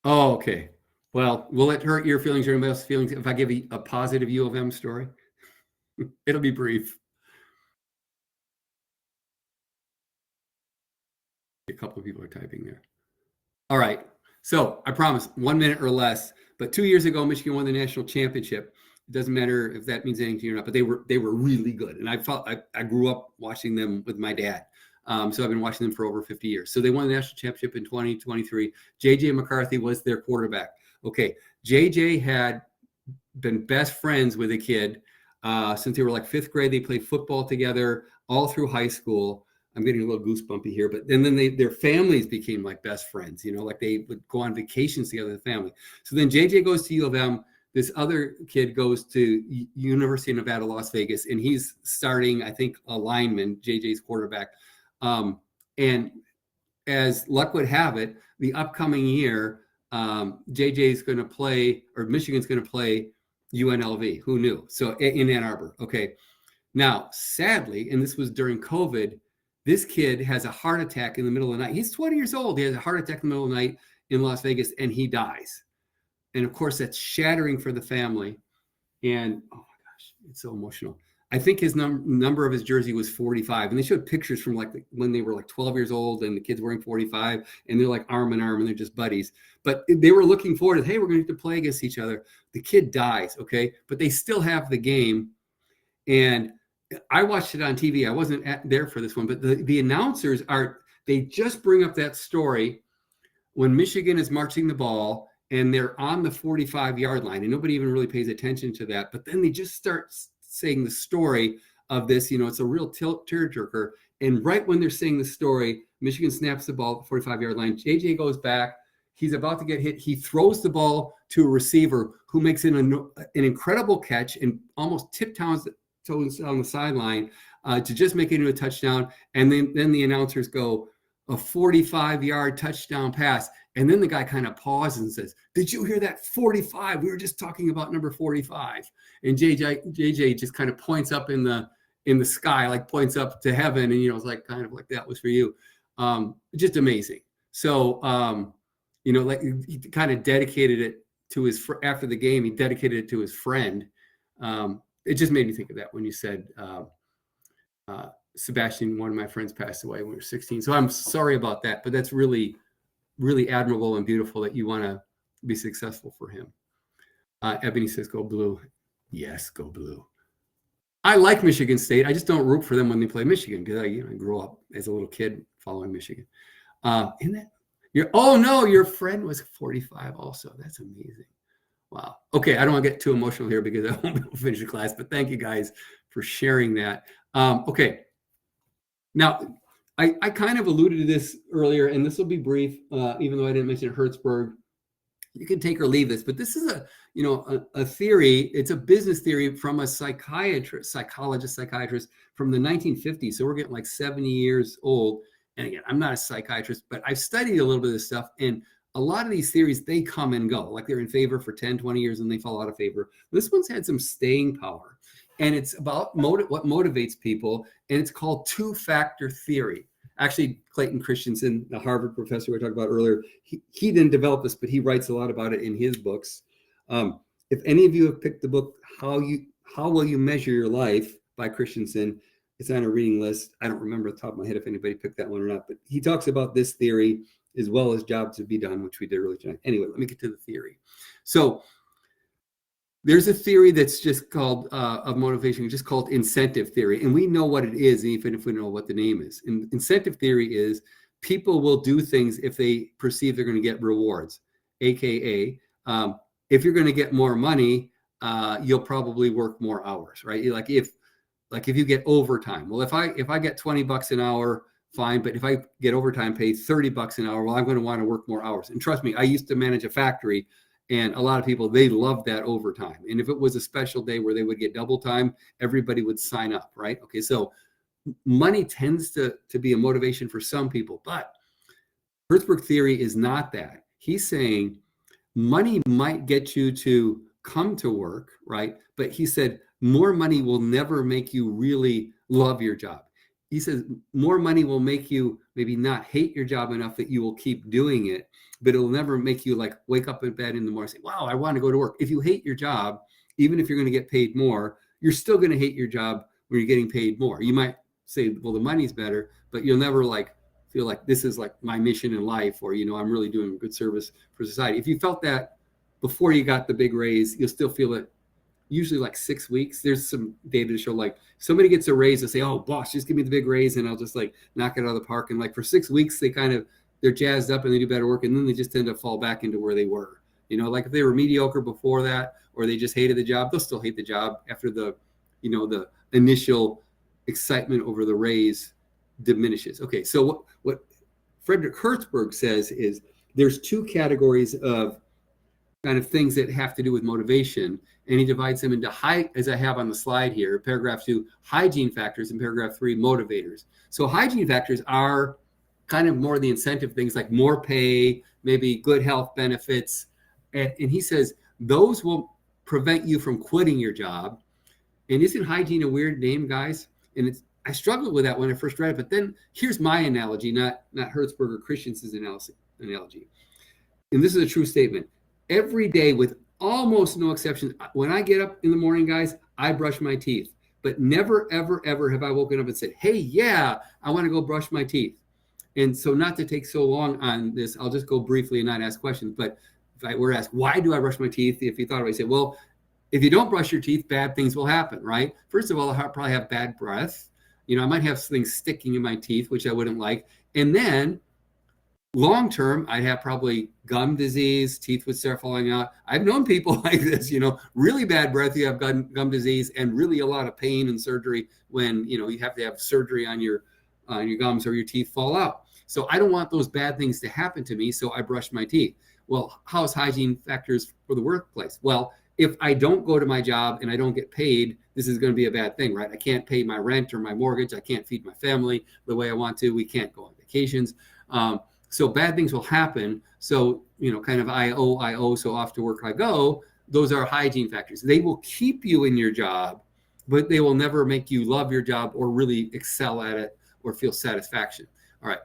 Oh, okay. Well, will it hurt your feelings or anybody else's feelings if I give you a positive U of M story? It'll be brief. A couple of people are typing there. All right. So I promise 1 minute or less. But 2 years ago, Michigan won the national championship. It doesn't matter if that means anything to you or not, but they were really good. And I grew up watching them with my dad. So I've been watching them for over 50 years. So they won the national championship in 2023. JJ McCarthy was their quarterback. Okay. JJ had been best friends with a kid since they were like fifth grade. They played football together all through high school. I'm getting a little goosebumpy here, but then their families became like best friends, like they would go on vacations together as a family. So then JJ goes to U of M. This other kid goes to University of Nevada, Las Vegas, and he's starting, I think, a lineman, JJ's quarterback. And as luck would have it, the upcoming year, JJ's going to play, or Michigan's going to play UNLV. Who knew? So in Ann Arbor. Okay. Now, sadly, and this was during COVID, this kid has a heart attack in the middle of the night. He's 20 years old. He has a heart attack in the middle of the night in Las Vegas, and he dies. And of course, that's shattering for the family. And oh my gosh, it's so emotional. I think his number of his jersey was 45. And they showed pictures from like when they were like 12 years old and the kid's wearing 45 and they're like arm in arm and they're just buddies. But they were looking forward to, hey, we're going to have to play against each other. The kid dies, okay? But they still have the game. And I watched it on TV. I wasn't there for this one, but the announcers they just bring up that story when Michigan is marching the ball and they're on the 45-yard line and nobody even really pays attention to that. But then they just start saying the story of this, it's a real tearjerker. And right when they're saying the story, Michigan snaps the ball at the 45-yard line. JJ goes back. He's about to get hit. He throws the ball to a receiver who makes an incredible catch and almost tiptoes on the sideline to just make it into a touchdown. And then the announcers go, a 45-yard touchdown pass. And then the guy kind of pauses and says, did you hear that? 45. We were just talking about number 45. And JJ just kind of points up in the sky, like points up to heaven. And, it's like kind of like that was for you. Just amazing. So like he kind of dedicated it to after the game, he dedicated it to his friend. It just made me think of that when you said, Sebastian, one of my friends, passed away when we were 16. So I'm sorry about that, but that's really, really admirable and beautiful that you want to be successful for him. Ebony says, go blue. Yes, go blue. I like Michigan State. I just don't root for them when they play Michigan because I grew up as a little kid following Michigan. Your friend was 45 also. That's amazing. Wow. Okay, I don't want to get too emotional here because I won't be able to finish the class, but thank you guys for sharing that. Okay. Now, I kind of alluded to this earlier, and this will be brief, even though I didn't mention Hertzberg. You can take or leave this, but this is a theory. It's a business theory from a psychiatrist from the 1950s. So we're getting like 70 years old. And again, I'm not a psychiatrist, but I've studied a little bit of this stuff. And a lot of these theories, they come and go. Like they're in favor for 10, 20 years and they fall out of favor. This one's had some staying power. And it's about what motivates people. And it's called two-factor theory. Actually, Clayton Christensen, the Harvard professor we talked about earlier, he didn't develop this, but he writes a lot about it in his books. If any of you have picked the book, How Will You Measure Your Life by Christensen, it's on a reading list. I don't remember off the top of my head if anybody picked that one or not, but he talks about this theory as well as Jobs to Be Done, which we did earlier tonight. Anyway, let me get to the theory. So there's a theory that's just called of motivation, just called incentive theory. And we know what it is, even if we know what the name is. And incentive theory is people will do things if they perceive they're going to get rewards, AKA, if you're going to get more money, you'll probably work more hours, right? Like if you get overtime, well, if I get $20 an hour, fine. But if I get overtime pay $30 an hour, well, I'm going to want to work more hours. And trust me, I used to manage a factory. And a lot of people, they love that overtime. And if it was a special day where they would get double time, everybody would sign up, right? Okay, so money tends to be a motivation for some people. But Hertzberg theory is not that. He's saying money might get you to come to work, right? But he said more money will never make you really love your job. He says more money will make you maybe not hate your job enough that you will keep doing it, but it'll never make you like wake up in bed in the morning and say, wow, I want to go to work. If you hate your job, even if you're going to get paid more, you're still going to hate your job when you're getting paid more. You might say, well, the money's better, but you'll never like feel like this is like my mission in life, or, I'm really doing good service for society. If you felt that before you got the big raise, you'll still feel it usually like 6 weeks. There's some data to show like somebody gets a raise, they say, oh, boss, just give me the big raise and I'll just like knock it out of the park. And like for 6 weeks, they're jazzed up and they do better work. And then they just tend to fall back into where they were. Like if they were mediocre before that, or they just hated the job, they'll still hate the job after the initial excitement over the raise diminishes. Okay, so what Frederick Hertzberg says is there's two categories of kind of things that have to do with motivation. And he divides them into as I have on the slide here, paragraph 2, hygiene factors, and paragraph 3, motivators. So hygiene factors are kind of more the incentive things like more pay, maybe good health benefits. And he says those will prevent you from quitting your job. And isn't hygiene a weird name, guys? And I struggled with that when I first read it, but then here's my analogy, not Hertzberg or Christensen's analogy. And this is a true statement. Every day, with almost no exceptions, when I get up in the morning, guys, I brush my teeth. But never, ever, ever have I woken up and said, hey, yeah, I want to go brush my teeth. And so not to take so long on this, I'll just go briefly and not ask questions. But if I were asked, why do I brush my teeth? If you thought about it, I say, well, if you don't brush your teeth, bad things will happen, right? First of all, I'll probably have bad breath. I might have things sticking in my teeth, which I wouldn't like. And then long term, I'd have probably gum disease, teeth would start falling out. I've known people like this, really bad breath, you have gum disease, and really a lot of pain and surgery when, you have to have surgery on your gums or your teeth fall out. So I don't want those bad things to happen to me, so I brush my teeth. Well, how's hygiene factors for the workplace? Well, if I don't go to my job and I don't get paid, this is going to be a bad thing, right? I can't pay my rent or my mortgage. I can't feed my family the way I want to. We can't go on vacations. So bad things will happen. So, kind of I owe, so off to work I go. Those are hygiene factors. They will keep you in your job, but they will never make you love your job or really excel at it or feel satisfaction. All right.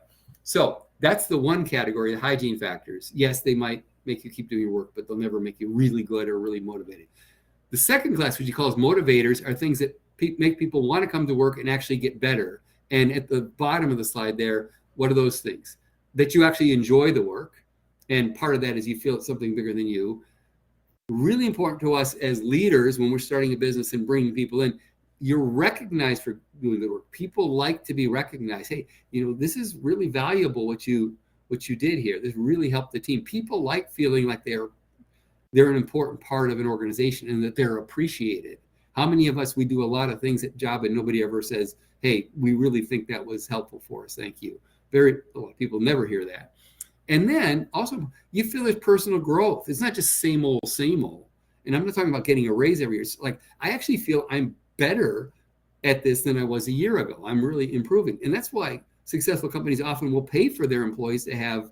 So that's the one category, the hygiene factors. Yes, they might make you keep doing your work, but they'll never make you really good or really motivated. The second class, which you call as motivators, are things that make people want to come to work and actually get better. And at the bottom of the slide there, what are those things? That you actually enjoy the work. And part of that is you feel it's something bigger than you. Really important to us as leaders when we're starting a business and bringing people in, you're recognized for doing the work. People like to be recognized. Hey, this is really valuable what you did here. This really helped the team. People like feeling like they're an important part of an organization and that they're appreciated. How many of us, we do a lot of things at job and nobody ever says, hey, we really think that was helpful for us. Thank you. A lot of people never hear that. And then also you feel there's personal growth. It's not just same old. And I'm not talking about getting a raise every year. It's like, I actually feel I'm better at this than I was a year ago. I'm really improving. And that's why successful companies often will pay for their employees to have,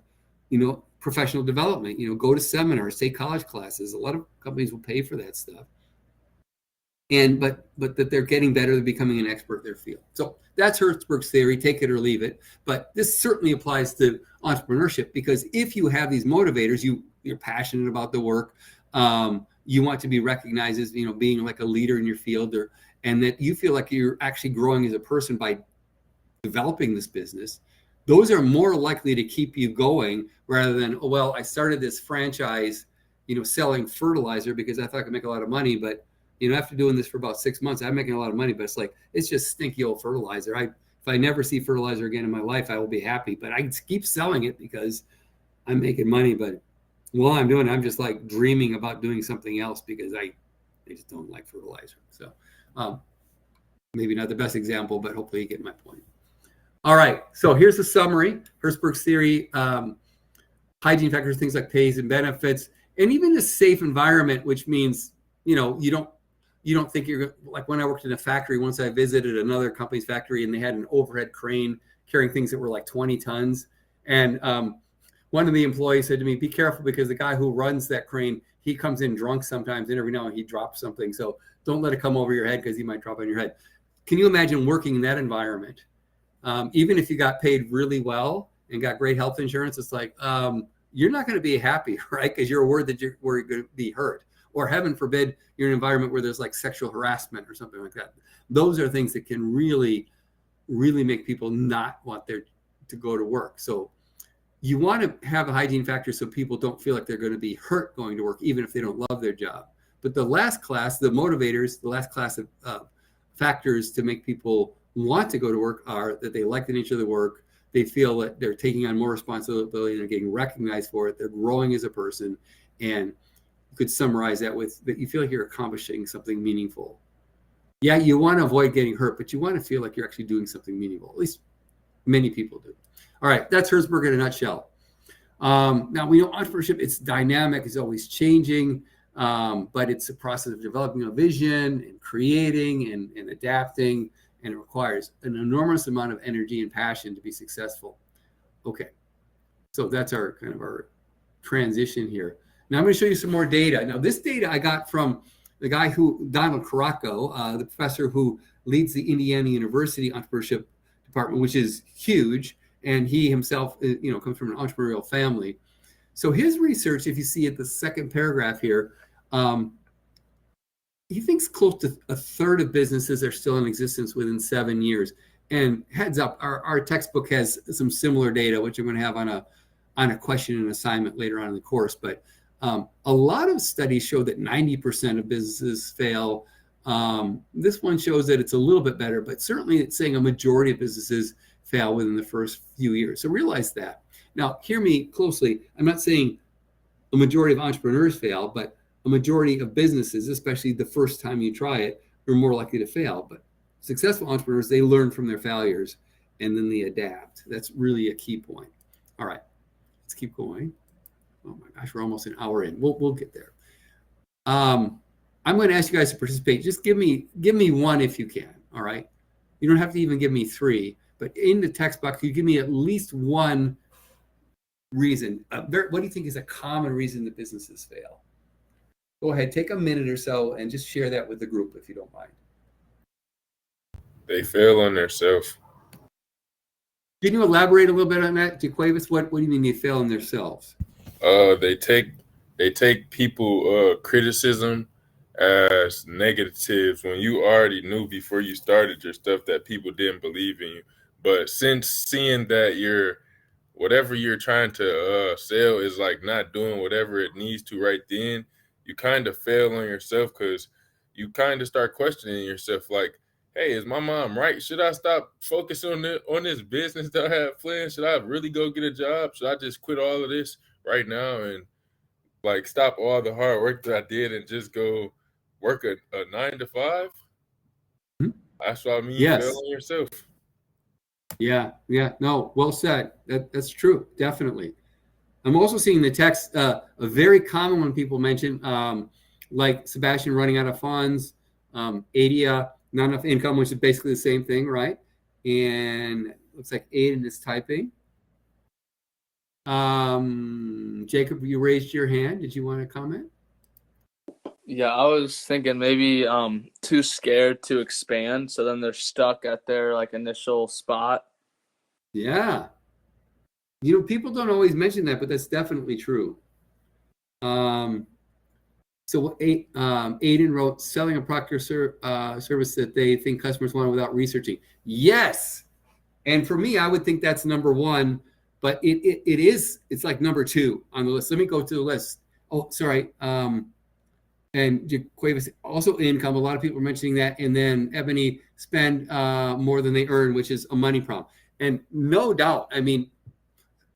professional development, go to seminars, take college classes. A lot of companies will pay for that stuff. And but that they're getting better, they're becoming an expert in their field. So that's Hertzberg's theory, take it or leave it. But this certainly applies to entrepreneurship, because if you have these motivators, you're passionate about the work, you want to be recognized as being like a leader in your field, and that you feel like you're actually growing as a person by developing this business. Those are more likely to keep you going rather than, oh, well, I started this franchise, selling fertilizer because I thought I could make a lot of money, but after doing this for about 6 months, I'm making a lot of money, but it's just stinky old fertilizer. If I never see fertilizer again in my life, I will be happy, but I keep selling it because I'm making money. But while I'm doing it, I'm just like dreaming about doing something else because I just don't like fertilizer. So maybe not the best example, but hopefully you get my point. All right, so here's the summary. Hertzberg's theory, hygiene factors, things like pays and benefits, and even a safe environment, which means, you don't think you're, like when I worked in a factory, once I visited another company's factory and they had an overhead crane carrying things that were like 20 tons. And one of the employees said to me, be careful because the guy who runs that crane, he comes in drunk sometimes and every now and then he drops something. So don't let it come over your head because he might drop on your head. Can you imagine working in that environment? Even if you got paid really well and got great health insurance, it's like, you're not going to be happy, right? Because you're worried that you're going to be hurt. Or heaven forbid, you're in an environment where there's like sexual harassment or something like that. Those are things that can really, really make people not want to go to work. So you want to have a hygiene factor so people don't feel like they're going to be hurt going to work, even if they don't love their job. But the last class, the motivators, the last class of factors to make people want to go to work are that they like the nature of the work, they feel that they're taking on more responsibility, they're getting recognized for it, they're growing as a person, and you could summarize that with that you feel like you're accomplishing something meaningful. Yeah, you want to avoid getting hurt, but you want to feel like you're actually doing something meaningful. At least many people do. All right, that's Hertzberg in a nutshell. Now, we know entrepreneurship, it's dynamic, it's always changing, but it's a process of developing a vision and creating and adapting, and it requires an enormous amount of energy and passion to be successful. Okay, so that's our kind of our transition here. Now I'm going to show you some more data. Now this data I got from the guy Donald Caracco, the professor who leads the Indiana University Entrepreneurship Department, which is huge. And he himself, comes from an entrepreneurial family. So his research, if you see at the second paragraph here, he thinks close to a third of businesses are still in existence within 7 years. And heads up, our textbook has some similar data, which I'm going to have on a question and assignment later on in the course. But a lot of studies show that 90% of businesses fail. This one shows that it's a little bit better, but certainly it's saying a majority of businesses fail within the first few years. So realize that. Now, hear me closely. I'm not saying a majority of entrepreneurs fail, but a majority of businesses, especially the first time you try it, are more likely to fail. But successful entrepreneurs, they learn from their failures and then they adapt. That's really a key point. All right, let's keep going. Oh my gosh, we're almost an hour in. We'll get there. I'm going to ask you guys to participate. Just give me one if you can. All right. You don't have to even give me three, but in the text box, you give me at least one reason. What do you think is a common reason that businesses fail? Go ahead, take a minute or so and just share that with the group if you don't mind. They fail on themselves. Can you elaborate a little bit on that, DeQuavis? What do you mean they fail in themselves? They take people criticism as negative when you already knew before you started your stuff that people didn't believe in you. But since seeing that whatever you're trying to sell is like not doing whatever it needs to right then, you kind of fail on yourself because you kind of start questioning yourself like, hey, is my mom right? Should I stop focusing on this business that I have planned? Should I really go get a job? Should I just quit all of this right now and like stop all the hard work that I did and just go work a 9 to 5? Mm-hmm. That's what I mean. Yes. Fail on yourself. Yeah. No, well said. That's true. Definitely. I'm also seeing the text, a very common one people mention, like Sebastian running out of funds, ADIA, not enough income, which is basically the same thing, right? And looks like Aiden is typing. Jacob, you raised your hand. Did you want to comment? Yeah, I was thinking maybe too scared to expand, so then they're stuck at their like initial spot. Yeah. People don't always mention that, but that's definitely true. So Aiden wrote, selling a product or service that they think customers want without researching. Yes. And for me, I would think that's number one, but it's like number two on the list. Let me go to the list. Oh, sorry. And DeQuavis, also income. A lot of people are mentioning that. And then Ebony, spend more than they earn, which is a money problem. And no doubt, I mean,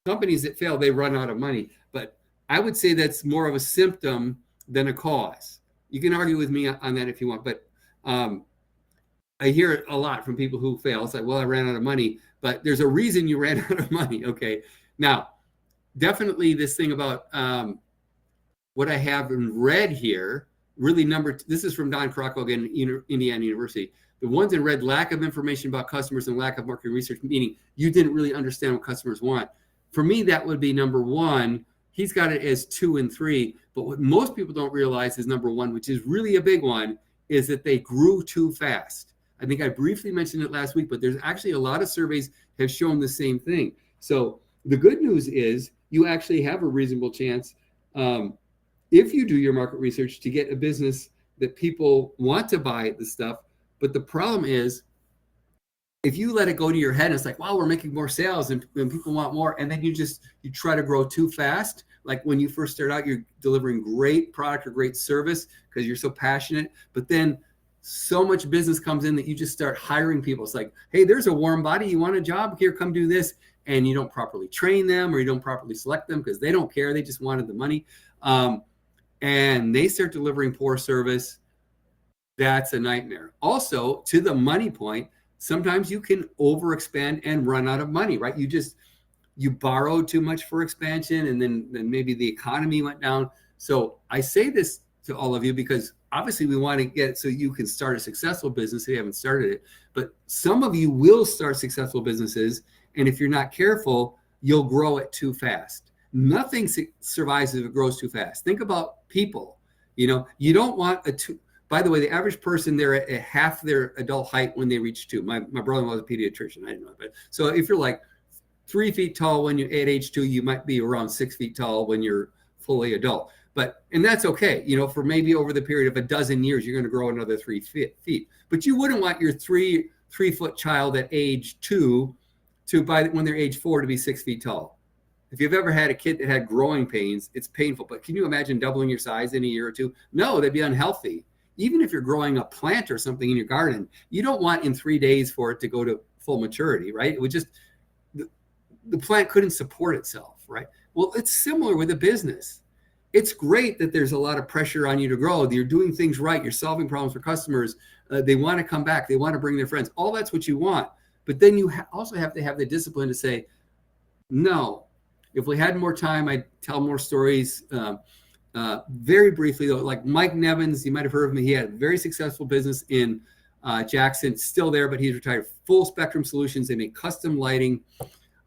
companies that fail, they run out of money. But I would say that's more of a symptom than a cause. You can argue with me on that if you want, but I hear it a lot from people who fail. It's like, well, I ran out of money, but there's a reason you ran out of money. Okay. Now, definitely this thing about what I have in red here, really this is from Don Caracco again, Indiana University. The ones in red, lack of information about customers and lack of market research, meaning you didn't really understand what customers want. For me, that would be number one. He's got it as 2 and 3. But what most people don't realize is number one, which is really a big one, is that they grew too fast. I think I briefly mentioned it last week, but there's actually a lot of surveys have shown the same thing. So the good news is you actually have a reasonable chance, if you do your market research, to get a business that people want to buy the stuff. But the problem is, if you let it go to your head and it's like, wow, we're making more sales and people want more, and then you try to grow too fast. Like when you first start out, you're delivering great product or great service because you're so passionate, but then so much business comes in that you just start hiring people. It's like, hey, there's a warm body. You want a job? Here, come do this. And you don't properly train them or you don't properly select them because they don't care. They just wanted the money. And they start delivering poor service. That's a nightmare. Also, to the money point, sometimes you can overexpand and run out of money, right? You borrowed too much for expansion and then maybe the economy went down. So I say this to all of you because obviously we want to get so you can start a successful business if you haven't started it. But some of you will start successful businesses. And if you're not careful, you'll grow it too fast. Nothing survives if it grows too fast. Think about people. You don't want by the way, the average person, they're at half their adult height when they reach 2. My brother-in-law was a pediatrician. I didn't know that. So if you're like 3 feet tall when you're at age 2, you might be around 6 feet tall when you're fully adult. And that's okay. For maybe over the period of a dozen years, you're going to grow another 3 feet. But you wouldn't want your 3-foot child at age 2 when they're age 4 to be 6 feet tall. If you've ever had a kid that had growing pains, it's painful. But can you imagine doubling your size in a year or two? No, they'd be unhealthy. Even if you're growing a plant or something in your garden, you don't want in 3 days for it to go to full maturity, right? It would just, the plant couldn't support itself, right? Well, it's similar with a business. It's great that there's a lot of pressure on you to grow. You're doing things right. You're solving problems for customers. They want to come back. They want to bring their friends. All that's what you want. But then you also have to have the discipline to say, no. If we had more time, I'd tell more stories. Very briefly, though, like Mike Nevins, you might have heard of him. He had a very successful business in Jackson, still there, but he's retired. Full Spectrum Solutions. They make custom lighting.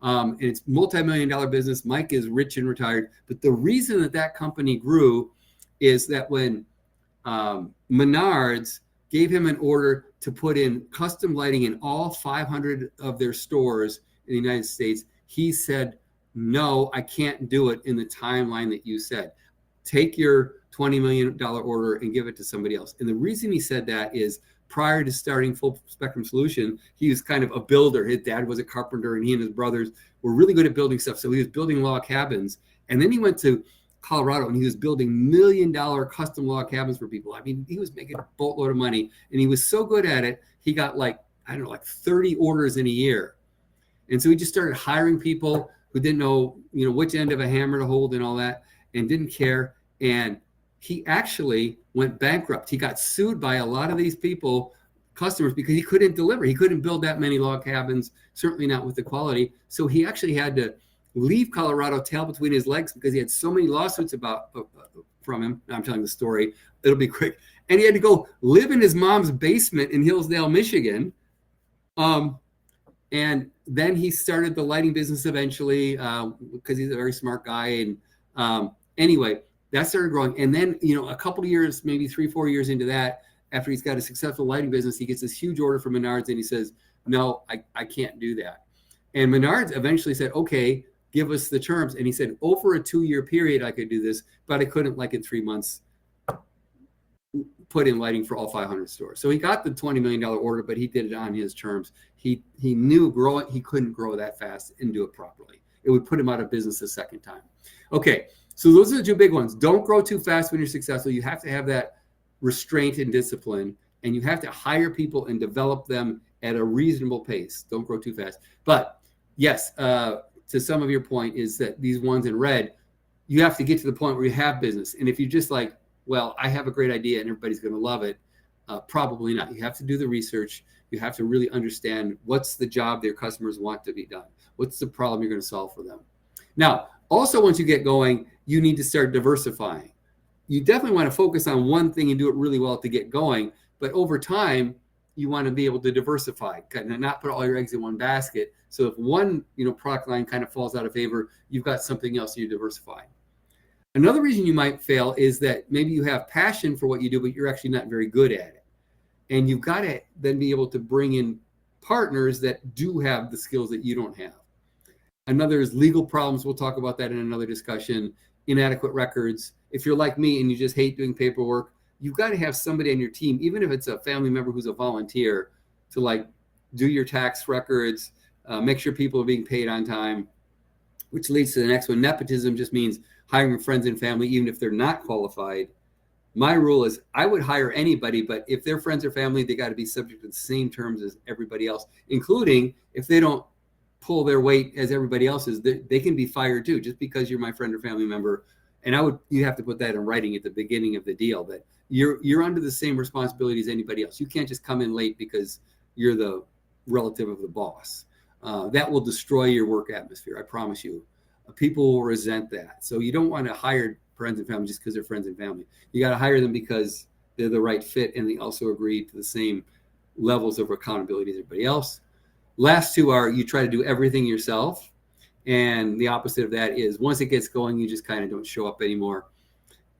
And it's multi-million-dollar business. Mike is rich and retired. But the reason that company grew is that when Menards gave him an order to put in custom lighting in all 500 of their stores in the United States. He said, no, I can't do it in the timeline that you said. Take your $20 million order and give it to somebody else. And the reason he said that is prior to starting Full Spectrum Solution, he was kind of a builder. His dad was a carpenter, and he and his brothers were really good at building stuff. So he was building log cabins. And then he went to Colorado and he was building $1 million custom log cabins for people. I mean, he was making a boatload of money, and he was so good at it. He got like 30 orders in a year. And so he just started hiring people who didn't know, which end of a hammer to hold and all that, and didn't care. And he actually went bankrupt. He got sued by a lot of these people, customers, because he couldn't deliver. He couldn't build that many log cabins, certainly not with the quality. So he actually had to leave Colorado, tail between his legs, because he had so many lawsuits from him. I'm telling the story. It'll be quick. And he had to go live in his mom's basement in Hillsdale, Michigan. And then he started the lighting business eventually, because he's a very smart guy. And anyway, that started growing. And then, a couple of years, maybe 3-4 years into that, after he's got a successful lighting business, he gets this huge order from Menards, and he says, no, I can't do that. And Menards eventually said, okay, give us the terms. And he said, over a 2-year period, I could do this, but I couldn't, like in 3 months, put in lighting for all 500 stores. So he got the $20 million order, but he did it on his terms. He knew he couldn't grow that fast and do it properly. It would put him out of business a second time. Okay, so those are the two big ones. Don't grow too fast when you're successful. You have to have that restraint and discipline, and you have to hire people and develop them at a reasonable pace. Don't grow too fast. But yes, to some of your point is that these ones in red, you have to get to the point where you have business. And if you're just like, well, I have a great idea and everybody's going to love it, probably not. You have to do the research. You have to really understand what's the job their customers want to be done. What's the problem you're going to solve for them? Now, also, once you get going, you need to start diversifying. You definitely want to focus on one thing and do it really well to get going. But over time, you want to be able to diversify, kind of not put all your eggs in one basket. So if one product line kind of falls out of favor, you've got something else you diversify. Another reason you might fail is that maybe you have passion for what you do, but you're actually not very good at it. And you've got to then be able to bring in partners that do have the skills that you don't have. Another is legal problems. We'll talk about that in another discussion. Inadequate records. If you're like me and you just hate doing paperwork, you've got to have somebody on your team, even if it's a family member who's a volunteer, to do your tax records, make sure people are being paid on time, which leads to the next one. Nepotism just means hiring friends and family, even if they're not qualified. My rule is I would hire anybody, but if they're friends or family, they got to be subject to the same terms as everybody else, including if they don't pull their weight as everybody else is, they can be fired too, just because you're my friend or family member. And you have to put that in writing at the beginning of the deal, that you're under the same responsibility as anybody else. You can't just come in late because you're the relative of the boss. That will destroy your work atmosphere, I promise you. People will resent that. So you don't want to hire friends and family just because they're friends and family. You got to hire them because they're the right fit and they also agree to the same levels of accountability as everybody else. Last two are you try to do everything yourself. And the opposite of that is once it gets going, you just kind of don't show up anymore.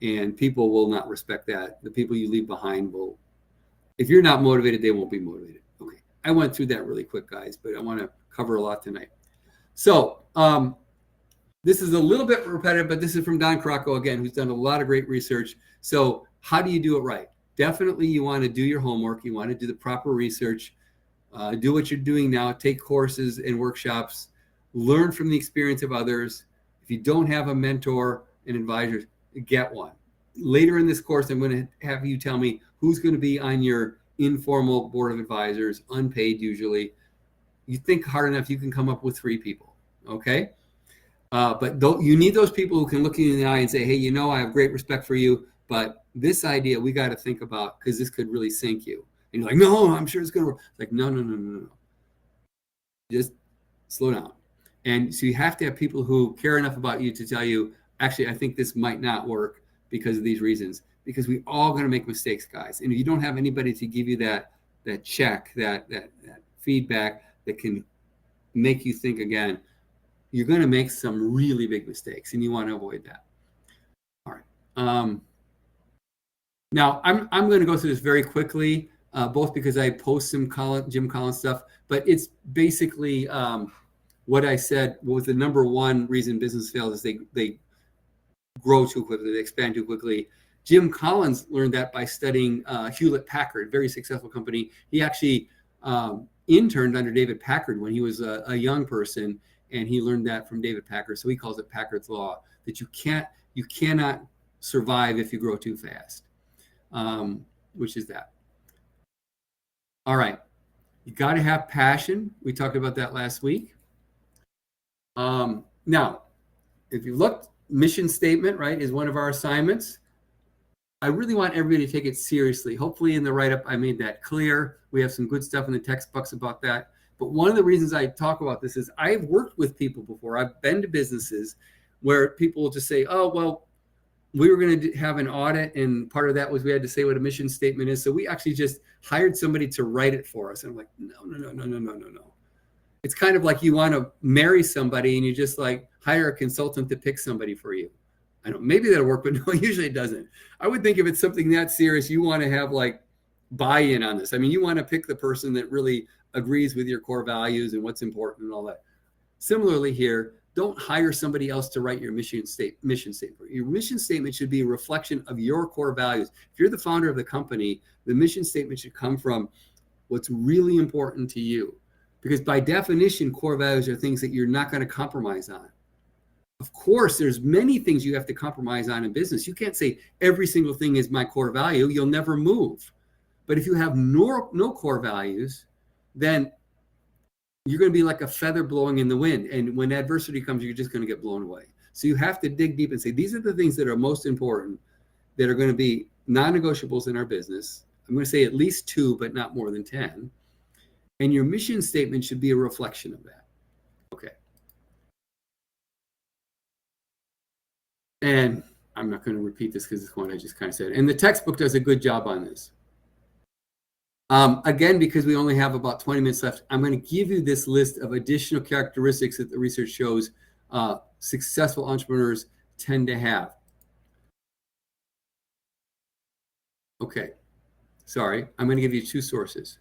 And people will not respect that. The people you leave behind will, if you're not motivated, they won't be motivated. Okay. I went through that really quick, guys, but I want to cover a lot tonight. So this is a little bit repetitive, but this is from Don Crocco again, who's done a lot of great research. So how do you do it right? Definitely you want to do your homework. You want to do the proper research. Do what you're doing now. Take courses and workshops. Learn from the experience of others. If you don't have a mentor and advisor, get one. Later in this course, I'm going to have you tell me who's going to be on your informal board of advisors, unpaid usually. You think hard enough, you can come up with 3 people, okay? But you need those people who can look you in the eye and say, hey, I have great respect for you, but this idea we got to think about because this could really sink you. And you're like, no, I'm sure it's going to work. It's like, no. Just slow down. And so you have to have people who care enough about you to tell you, actually, I think this might not work because of these reasons. Because we all going to make mistakes, guys. And if you don't have anybody to give you that check, that feedback that can make you think again, you're going to make some really big mistakes, and you want to avoid that. All right. Now, I'm going to go through this very quickly, both because I post some Jim Collins stuff, but it's basically what I said was the number one reason business fails is they grow too quickly, they expand too quickly. Jim Collins learned that by studying Hewlett Packard, very successful company. He actually interned under David Packard when he was a young person, and he learned that from David Packard. So he calls it Packard's law, that you cannot survive if you grow too fast, which is that. All right, you got to have passion. We talked about that last week. Now, if you looked, mission statement, right, is one of our assignments. I really want everybody to take it seriously. Hopefully in the write-up, I made that clear. We have some good stuff in the textbooks about that. But one of the reasons I talk about this is I've worked with people before. I've been to businesses where people will just say, oh, well, we were going to have an audit, and part of that was we had to say what a mission statement is. So we actually just hired somebody to write it for us. And I'm like, no. It's kind of like you want to marry somebody and you just like hire a consultant to pick somebody for you. I don't, maybe that'll work, but no, usually it doesn't. I would think if it's something that serious, you want to have like buy-in on this. I mean, you want to pick the person that really agrees with your core values and what's important and all that. Similarly here, don't hire somebody else to write your mission statement. Your mission statement should be a reflection of your core values. If you're the founder of the company, the mission statement should come from what's really important to you. Because by definition, core values are things that you're not going to compromise on. Of course, there's many things you have to compromise on in business. You can't say every single thing is my core value. You'll never move. But if you have no core values, then you're going to be like a feather blowing in the wind. And when adversity comes, you're just going to get blown away. So you have to dig deep and say, these are the things that are most important, that are going to be non-negotiables in our business. I'm going to say at least 2, but not more than 10. And your mission statement should be a reflection of that. Okay. And I'm not going to repeat this because it's what I just kind of said. And the textbook does a good job on this. Again, because we only have about 20 minutes left, I'm going to give you this list of additional characteristics that the research shows successful entrepreneurs tend to have. Okay. Sorry. I'm going to give you 2 sources.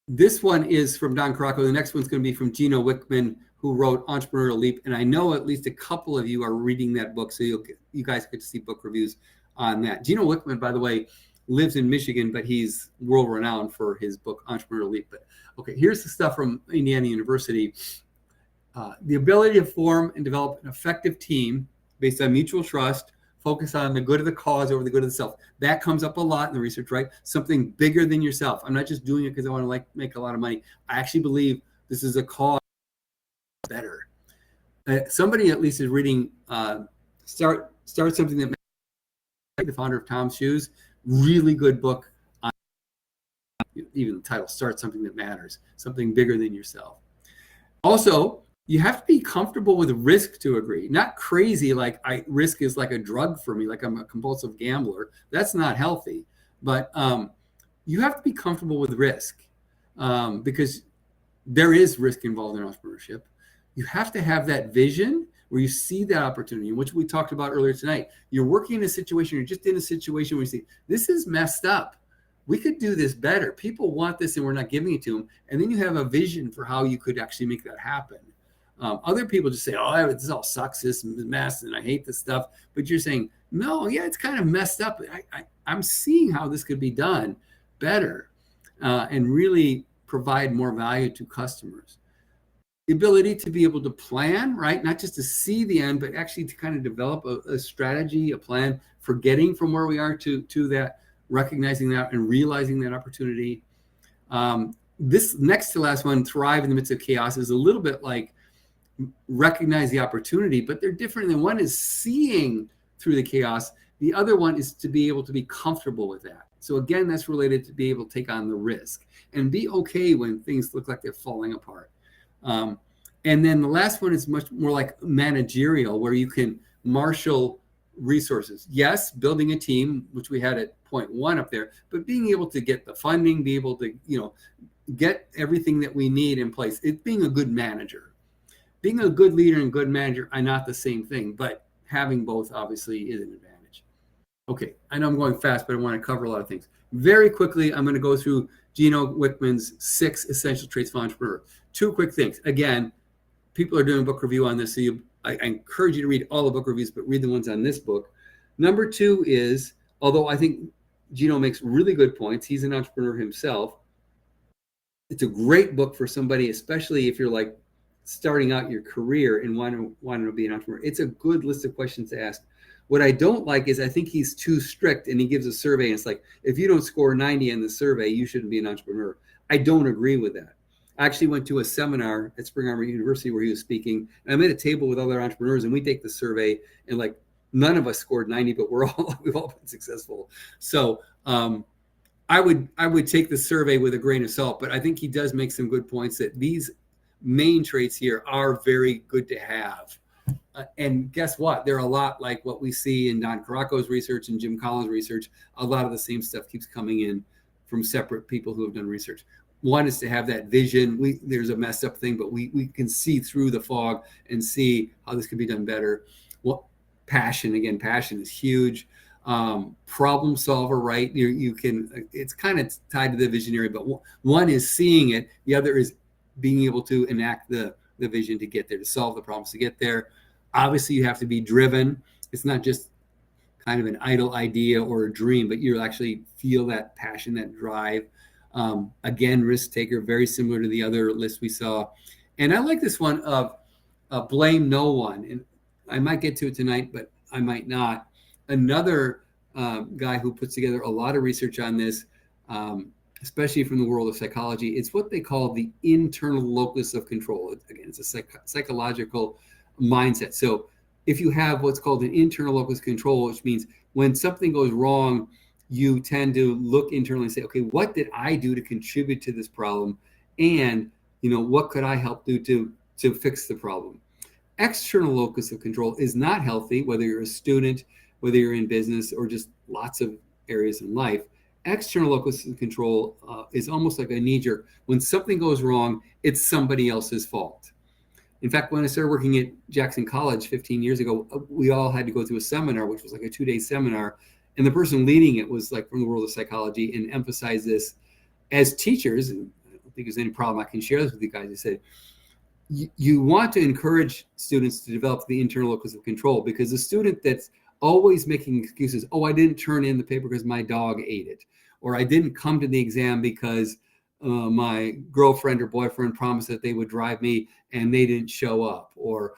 This one is from Don Caracco. The next one's going to be from Gino Wickman, who wrote Entrepreneurial Leap. And I know at least a couple of you are reading that book, so you guys get to see book reviews on that. Gino Wickman, by the way, lives in Michigan, but he's world-renowned for his book, Entrepreneurial Leap. But okay, here's the stuff from Indiana University. The ability to form and develop an effective team based on mutual trust, focus on the good of the cause over the good of the self. That comes up a lot in the research, right? Something bigger than yourself. I'm not just doing it because I want to make a lot of money. I actually believe this is a cause better. Somebody at least is reading Start Something That Matters, the founder of Tom's Shoes. Really good book. Even the title, Start Something That Matters, something bigger than yourself. Also, you have to be comfortable with risk to agree. Not crazy like risk is like a drug for me, like I'm a compulsive gambler. That's not healthy. But you have to be comfortable with risk because there is risk involved in entrepreneurship. You have to have that vision where you see that opportunity, which we talked about earlier tonight. You're working in a situation, you're just in a situation where you see, this is messed up. We could do this better. People want this and we're not giving it to them. And then you have a vision for how you could actually make that happen. Other people just say, oh, this all sucks, this is a mess, and I hate this stuff. But you're saying, no, yeah, it's kind of messed up. I'm seeing how this could be done better and really provide more value to customers. The ability to be able to plan, right? Not just to see the end, but actually to kind of develop a strategy, a plan for getting from where we are to that, recognizing that and realizing that opportunity. This next to last one, thrive in the midst of chaos, is a little bit like recognize the opportunity, but they're different. And one is seeing through the chaos. The other one is to be able to be comfortable with that. So again, that's related to be able to take on the risk and be okay when things look like they're falling apart. And then the last one is much more like managerial, where you can marshal resources. Yes, building a team, which we had at point 1 up there, but being able to get the funding, be able to, get everything that we need in place. It's being a good manager. Being a good leader and good manager are not the same thing, but having both obviously is an advantage. Okay, I know I'm going fast, but I want to cover a lot of things. Very quickly, I'm going to go through Gino Wickman's 6 Essential Traits of an Entrepreneur. 2 quick things. Again, people are doing a book review on this, so I encourage you to read all the book reviews, but read the ones on this book. Number 2 is, although I think Gino makes really good points, he's an entrepreneur himself. It's a great book for somebody, especially if you're like starting out your career and wanting to be an entrepreneur. It's a good list of questions to ask. What I don't like is I think he's too strict, and he gives a survey, and it's like, if you don't score 90 in the survey, you shouldn't be an entrepreneur. I don't agree with that. I actually went to a seminar at Spring Arbor University where he was speaking, and I made a table with other entrepreneurs, and we take the survey, and like none of us scored 90, but we've all been successful. So I would take the survey with a grain of salt, but I think he does make some good points that these main traits here are very good to have. And guess what? They're a lot like what we see in Don Caraco's research and Jim Collins' research. A lot of the same stuff keeps coming in from separate people who have done research. One is to have that vision. There's a messed up thing, but we can see through the fog and see how this can be done better. Well, passion is huge. Problem solver, right? You can, it's kind of tied to the visionary, but one is seeing it. The other is being able to enact the vision to get there, to solve the problems to get there. Obviously, you have to be driven. It's not just kind of an idle idea or a dream, but you actually feel that passion, that drive. Again, risk taker, very similar to the other list we saw. And I like this one of blame no one. And I might get to it tonight, but I might not. Another guy who puts together a lot of research on this, especially from the world of psychology, it's what they call the internal locus of control. Again, it's a psychological mindset. So if you have what's called an internal locus of control, which means when something goes wrong, you tend to look internally and say, okay, what did I do to contribute to this problem? And, what could I help do to fix the problem? External locus of control is not healthy, whether you're a student, whether you're in business, or just lots of areas in life. External locus of control is almost like a knee-jerk. When something goes wrong, it's somebody else's fault. In fact, when I started working at Jackson College 15 years ago, we all had to go through a seminar, which was like a 2-day seminar. And the person leading it was like from the world of psychology and emphasized this as teachers. And I don't think there's any problem. I can share this with you guys. I said, you want to encourage students to develop the internal locus of control, because the student that's always making excuses, I didn't turn in the paper because my dog ate it, or I didn't come to the exam because my girlfriend or boyfriend promised that they would drive me and they didn't show up, or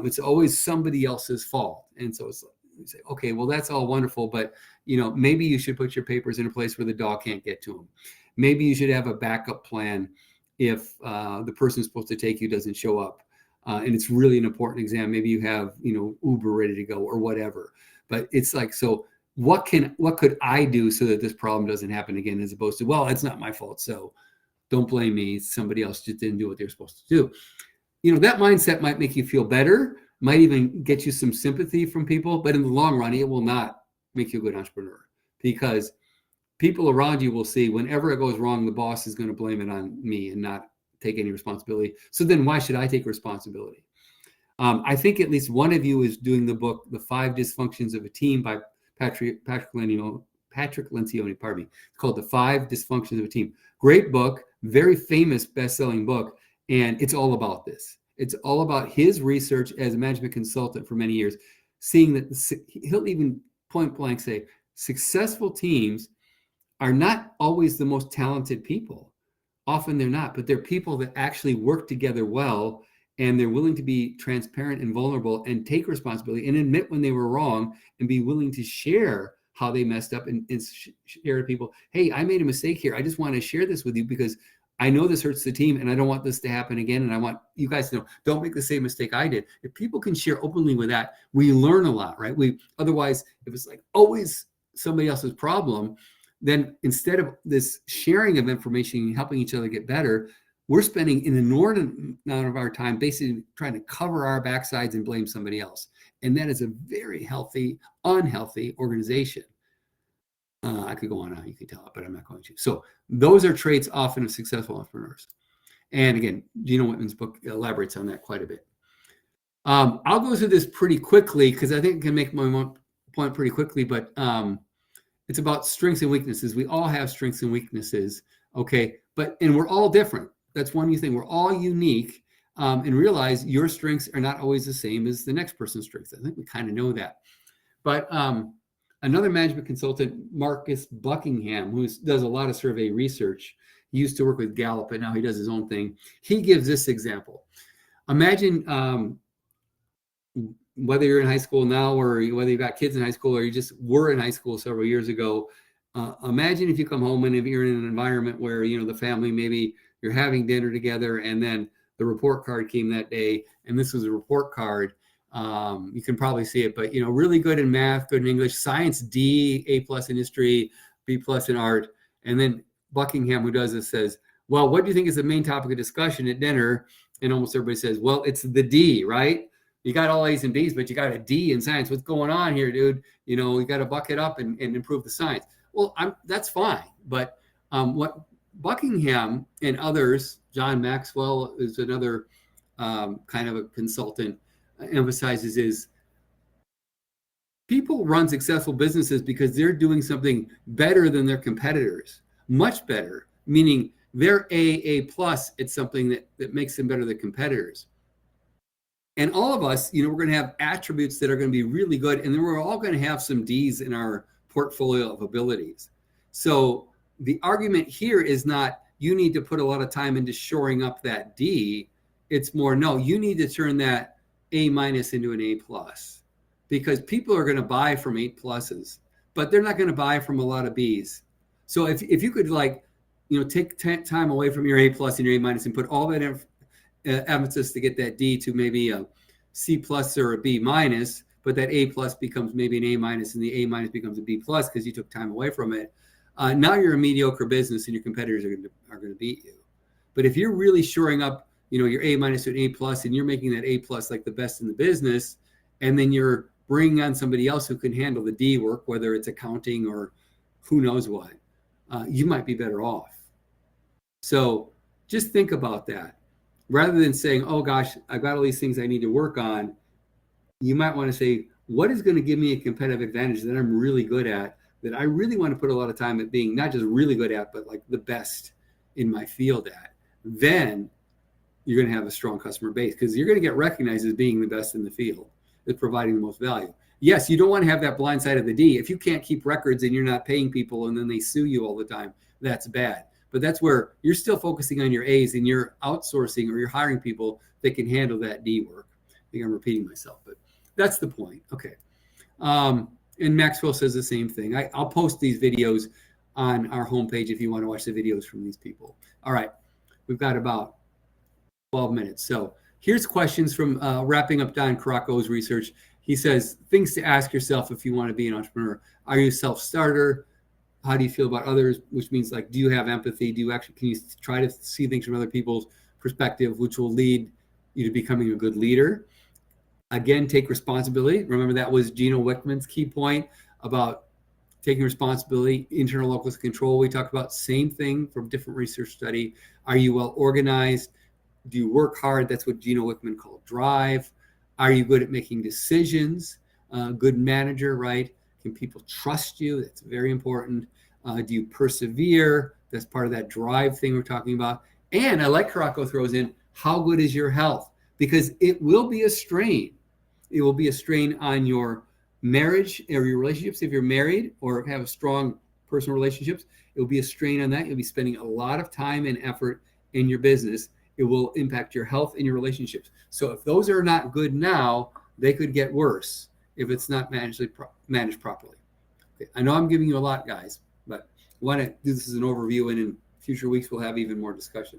it's always somebody else's fault. And so it's like, you say, okay, well, that's all wonderful, but maybe you should put your papers in a place where the dog can't get to them. Maybe you should have a backup plan if the person who's supposed to take you doesn't show up. And it's really an important exam. Maybe you have, Uber ready to go or whatever. But it's like, so what could I do so that this problem doesn't happen again, as opposed to, well, it's not my fault, so don't blame me. Somebody else just didn't do what they're supposed to do. That mindset might make you feel better, might even get you some sympathy from people, but in the long run, it will not make you a good entrepreneur, because people around you will see whenever it goes wrong, the boss is going to blame it on me and not take any responsibility. So then why should I take responsibility? I think at least one of you is doing the book, The 5 Dysfunctions of a Team by Patrick Lencioni, pardon me. It's called The 5 Dysfunctions of a Team. Great book, very famous best-selling book. And it's all about this. It's all about his research as a management consultant for many years, seeing that he'll even point blank say, successful teams are not always the most talented people. Often they're not, but they're people that actually work together well, and they're willing to be transparent and vulnerable and take responsibility and admit when they were wrong and be willing to share how they messed up and share to people, hey, I made a mistake here. I just want to share this with you because I know this hurts the team and I don't want this to happen again. And I want you guys to know, don't make the same mistake I did. If people can share openly with that, we learn a lot, right? Otherwise, if it's like always somebody else's problem, then instead of this sharing of information and helping each other get better, we're spending an inordinate amount of our time basically trying to cover our backsides and blame somebody else. And that is a very unhealthy organization. I could go on, you can tell it, but I'm not going to. So those are traits often of successful entrepreneurs. And again, Gino Wickman's book elaborates on that quite a bit. I'll go through this pretty quickly because I think I can make my point pretty quickly, but it's about strengths and weaknesses. We all have strengths and weaknesses. Okay. And we're all different. That's one thing. We're all unique, and realize your strengths are not always the same as the next person's strengths. I think we kind of know that. But another management consultant, Marcus Buckingham, who does a lot of survey research, he used to work with Gallup, and now he does his own thing. He gives this example. Imagine whether you're in high school now, or whether you've got kids in high school, or you just were in high school several years ago. Imagine if you come home and if you're in an environment where, the family, maybe you're having dinner together, and then the report card came that day, and this was a report card. You can probably see it, but really good in math, good in English, science D, A+ in history, B+ in art. And then Buckingham, who does this, says, well, what do you think is the main topic of discussion at dinner? And almost everybody says, well, it's the D, right? You got all A's and B's, but you got a D in science. What's going on here, dude? You got to buck it up and improve the science. Well, that's fine. But what Buckingham and others, John Maxwell is another kind of a consultant, emphasizes is people run successful businesses because they're doing something better than their competitors, much better, meaning they're A+ at something that makes them better than competitors. And all of us, we're going to have attributes that are going to be really good, and then we're all going to have some D's in our portfolio of abilities. So the argument here is not you need to put a lot of time into shoring up that D. It's more, no, you need to turn that A- into an A+, because people are going to buy from 8+, but they're not going to buy from a lot of B's. So if you could take time away from your A+ and your A- and put all that emphasis to get that D to maybe a C+ or a B-, but that A+ becomes maybe an A-, and the A- becomes a B+ because you took time away from it. Now you're a mediocre business, and your competitors are going to beat you. But if you're really shoring up, your A- to an A+, and you're making that A+ like the best in the business, and then you're bringing on somebody else who can handle the D work, whether it's accounting or who knows what, you might be better off. So just think about that. Rather than saying, oh gosh, I've got all these things I need to work on, you might want to say, what is going to give me a competitive advantage that I'm really good at, that I really want to put a lot of time at being not just really good at, but like the best in my field at? Then you're going to have a strong customer base, because you're going to get recognized as being the best in the field, as providing the most value. Yes, you don't want to have that blind side of the D. If you can't keep records and you're not paying people and then they sue you all the time, that's bad. But that's where you're still focusing on your A's, and you're outsourcing or you're hiring people that can handle that D work. I think I'm repeating myself, but that's the point. Okay. And Maxwell says the same thing. I'll post these videos on our homepage if you want to watch the videos from these people. All right. We've got about 12 minutes. So here's questions from wrapping up Don Caraco's research. He says, things to ask yourself if you want to be an entrepreneur. Are you a self-starter? How do you feel about others? Which means, like, do you have empathy? Can you try to see things from other people's perspective, which will lead you to becoming a good leader? Again, take responsibility. Remember, that was Gino Wickman's key point about taking responsibility, internal locus control. We talked about same thing from different research study. Are you well organized? Do you work hard? That's what Gino Wickman called drive. Are you good at making decisions? Good manager, right? Can people trust you? That's very important. Do you persevere? That's part of that drive thing we're talking about. And I like Caraco throws in, how good is your health? Because it will be a strain. It will be a strain on your marriage or your relationships if you're married or have strong personal relationships. It will be a strain on that. You'll be spending a lot of time and effort in your business. It will impact your health and your relationships. So if those are not good now, they could get worse if it's not managed properly. Okay. I know I'm giving you a lot, guys, but I want to do this as an overview, and in future weeks we'll have even more discussion.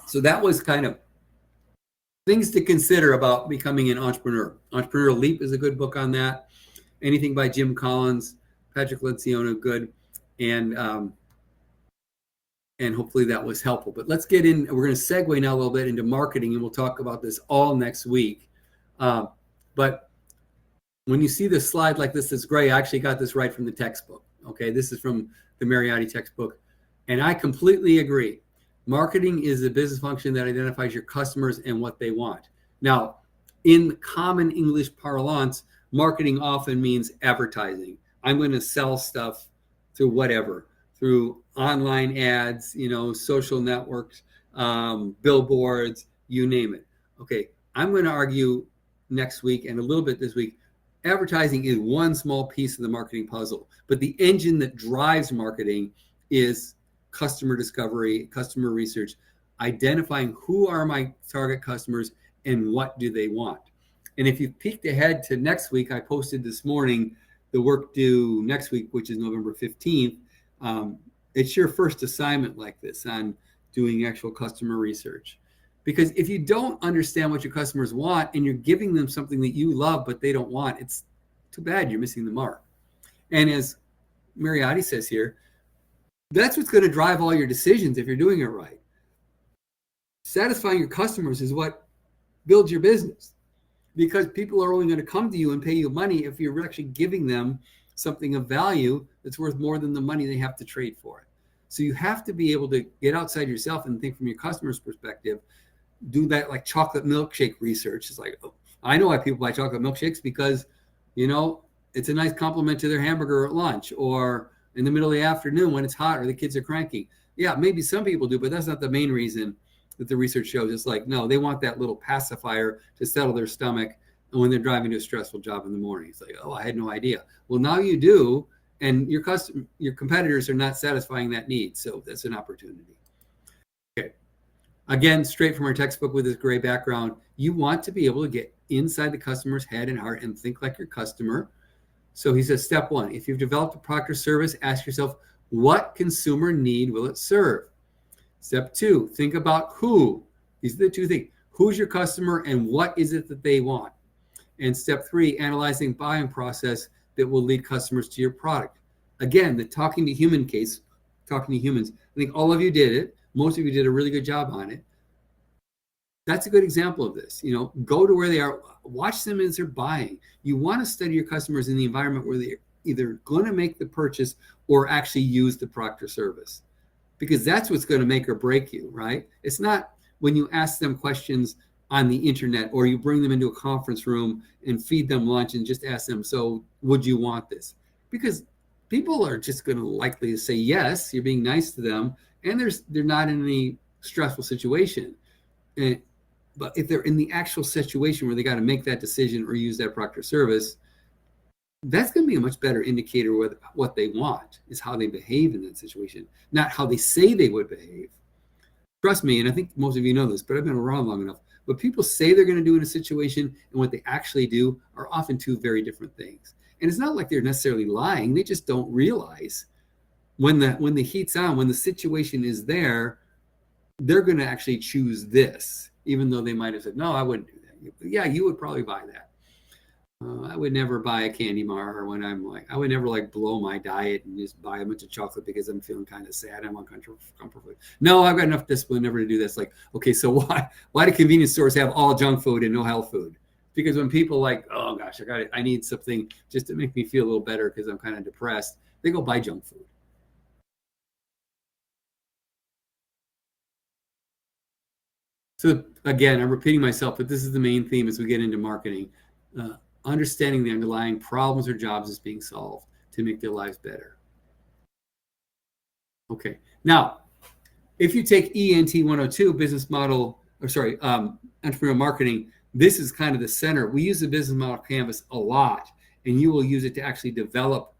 So that was kind of things to consider about becoming an entrepreneur. Entrepreneurial Leap is a good book on that. Anything by Jim Collins, Patrick Lencioni, good. And hopefully that was helpful. But let's get in. We're going to segue now a little bit into marketing, and we'll talk about this all next week. But when you see this slide like this, it's great. I actually got this right from the textbook. Okay, this is from the Mariotti textbook. And I completely agree. Marketing is a business function that identifies your customers and what they want. Now, in common English parlance, marketing often means advertising. I'm going to sell stuff to whatever, through online ads, social networks, billboards, you name it. Okay, I'm going to argue next week and a little bit this week, advertising is one small piece of the marketing puzzle, but the engine that drives marketing is customer discovery, customer research, identifying who are my target customers and what do they want. And if you've peeked ahead to next week, I posted this morning the work due next week, which is November 15th. It's your first assignment like this on doing actual customer research. Because if you don't understand what your customers want and you're giving them something that you love but they don't want, it's too bad, you're missing the mark. And as Mariotti says here, that's what's going to drive all your decisions if you're doing it right. Satisfying your customers is what builds your business, because people are only going to come to you and pay you money if you're actually giving them something of value that's worth more than the money they have to trade for it. So you have to be able to get outside yourself and think from your customer's perspective. Do that like chocolate milkshake research. It's like, oh, I know why people buy chocolate milkshakes, because it's a nice compliment to their hamburger at lunch or in the middle of the afternoon when it's hot or the kids are cranky. Yeah, maybe some people do, but that's not the main reason that the research shows. It's like, no, they want that little pacifier to settle their stomach when they're driving to a stressful job in the morning. It's like, oh, I had no idea. Well, now you do, and your competitors are not satisfying that need. So that's an opportunity. Okay. Again, straight from our textbook with this gray background, you want to be able to get inside the customer's head and heart and think like your customer. So he says, step one, if you've developed a product or service, ask yourself, what consumer need will it serve? Step two, think about who. These are the two things. Who's your customer and what is it that they want? And step three, analyzing buying process that will lead customers to your product. Again, the talking to human case, talking to humans. I think all of you did it. Most of you did a really good job on it. That's a good example of this. Go to where they are, watch them as they're buying. You want to study your customers in the environment where they're either going to make the purchase or actually use the product or service, because that's what's going to make or break you, right? It's not when you ask them questions on the internet or you bring them into a conference room and feed them lunch and just ask them, so would you want this? Because people are just going to likely say yes, you're being nice to them, and they're not in any stressful situation. But if they're in the actual situation where they got to make that decision or use that product or service, that's going to be a much better indicator of what they want is how they behave in that situation, not how they say they would behave. Trust me, and I think most of you know this, but I've been around long enough. What people say they're going to do in a situation and what they actually do are often two very different things. And it's not like they're necessarily lying. They just don't realize when the heat's on, when the situation is there, they're going to actually choose this, even though they might have said, no, I wouldn't do that. Yeah, you would probably buy that. I would never buy a candy bar when I would never blow my diet and just buy a bunch of chocolate because I'm feeling kind of sad. I'm uncomfortable. No, I've got enough discipline never to do this. Okay, so why do convenience stores have all junk food and no health food? Because when people oh gosh, I need something just to make me feel a little better because I'm kind of depressed, they go buy junk food. So again, I'm repeating myself, but this is the main theme as we get into marketing. Understanding the underlying problems or jobs is being solved to make their lives better. Okay, now, if you take ENT 102, business model, entrepreneurial marketing, this is kind of the center. We use the business model canvas a lot, and you will use it to actually develop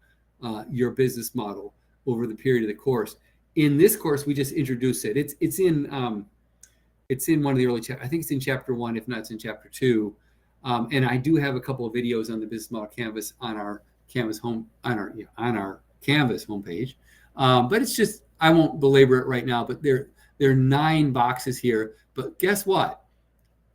your business model over the period of the course. In this course, we just introduce it. It's in one of the early chapters. I think it's in chapter 1, if not, it's in chapter 2. And I do have a couple of videos on the business model canvas on our Canvas homepage. But it's just, I won't belabor it right now, but there are 9 boxes here. But guess what?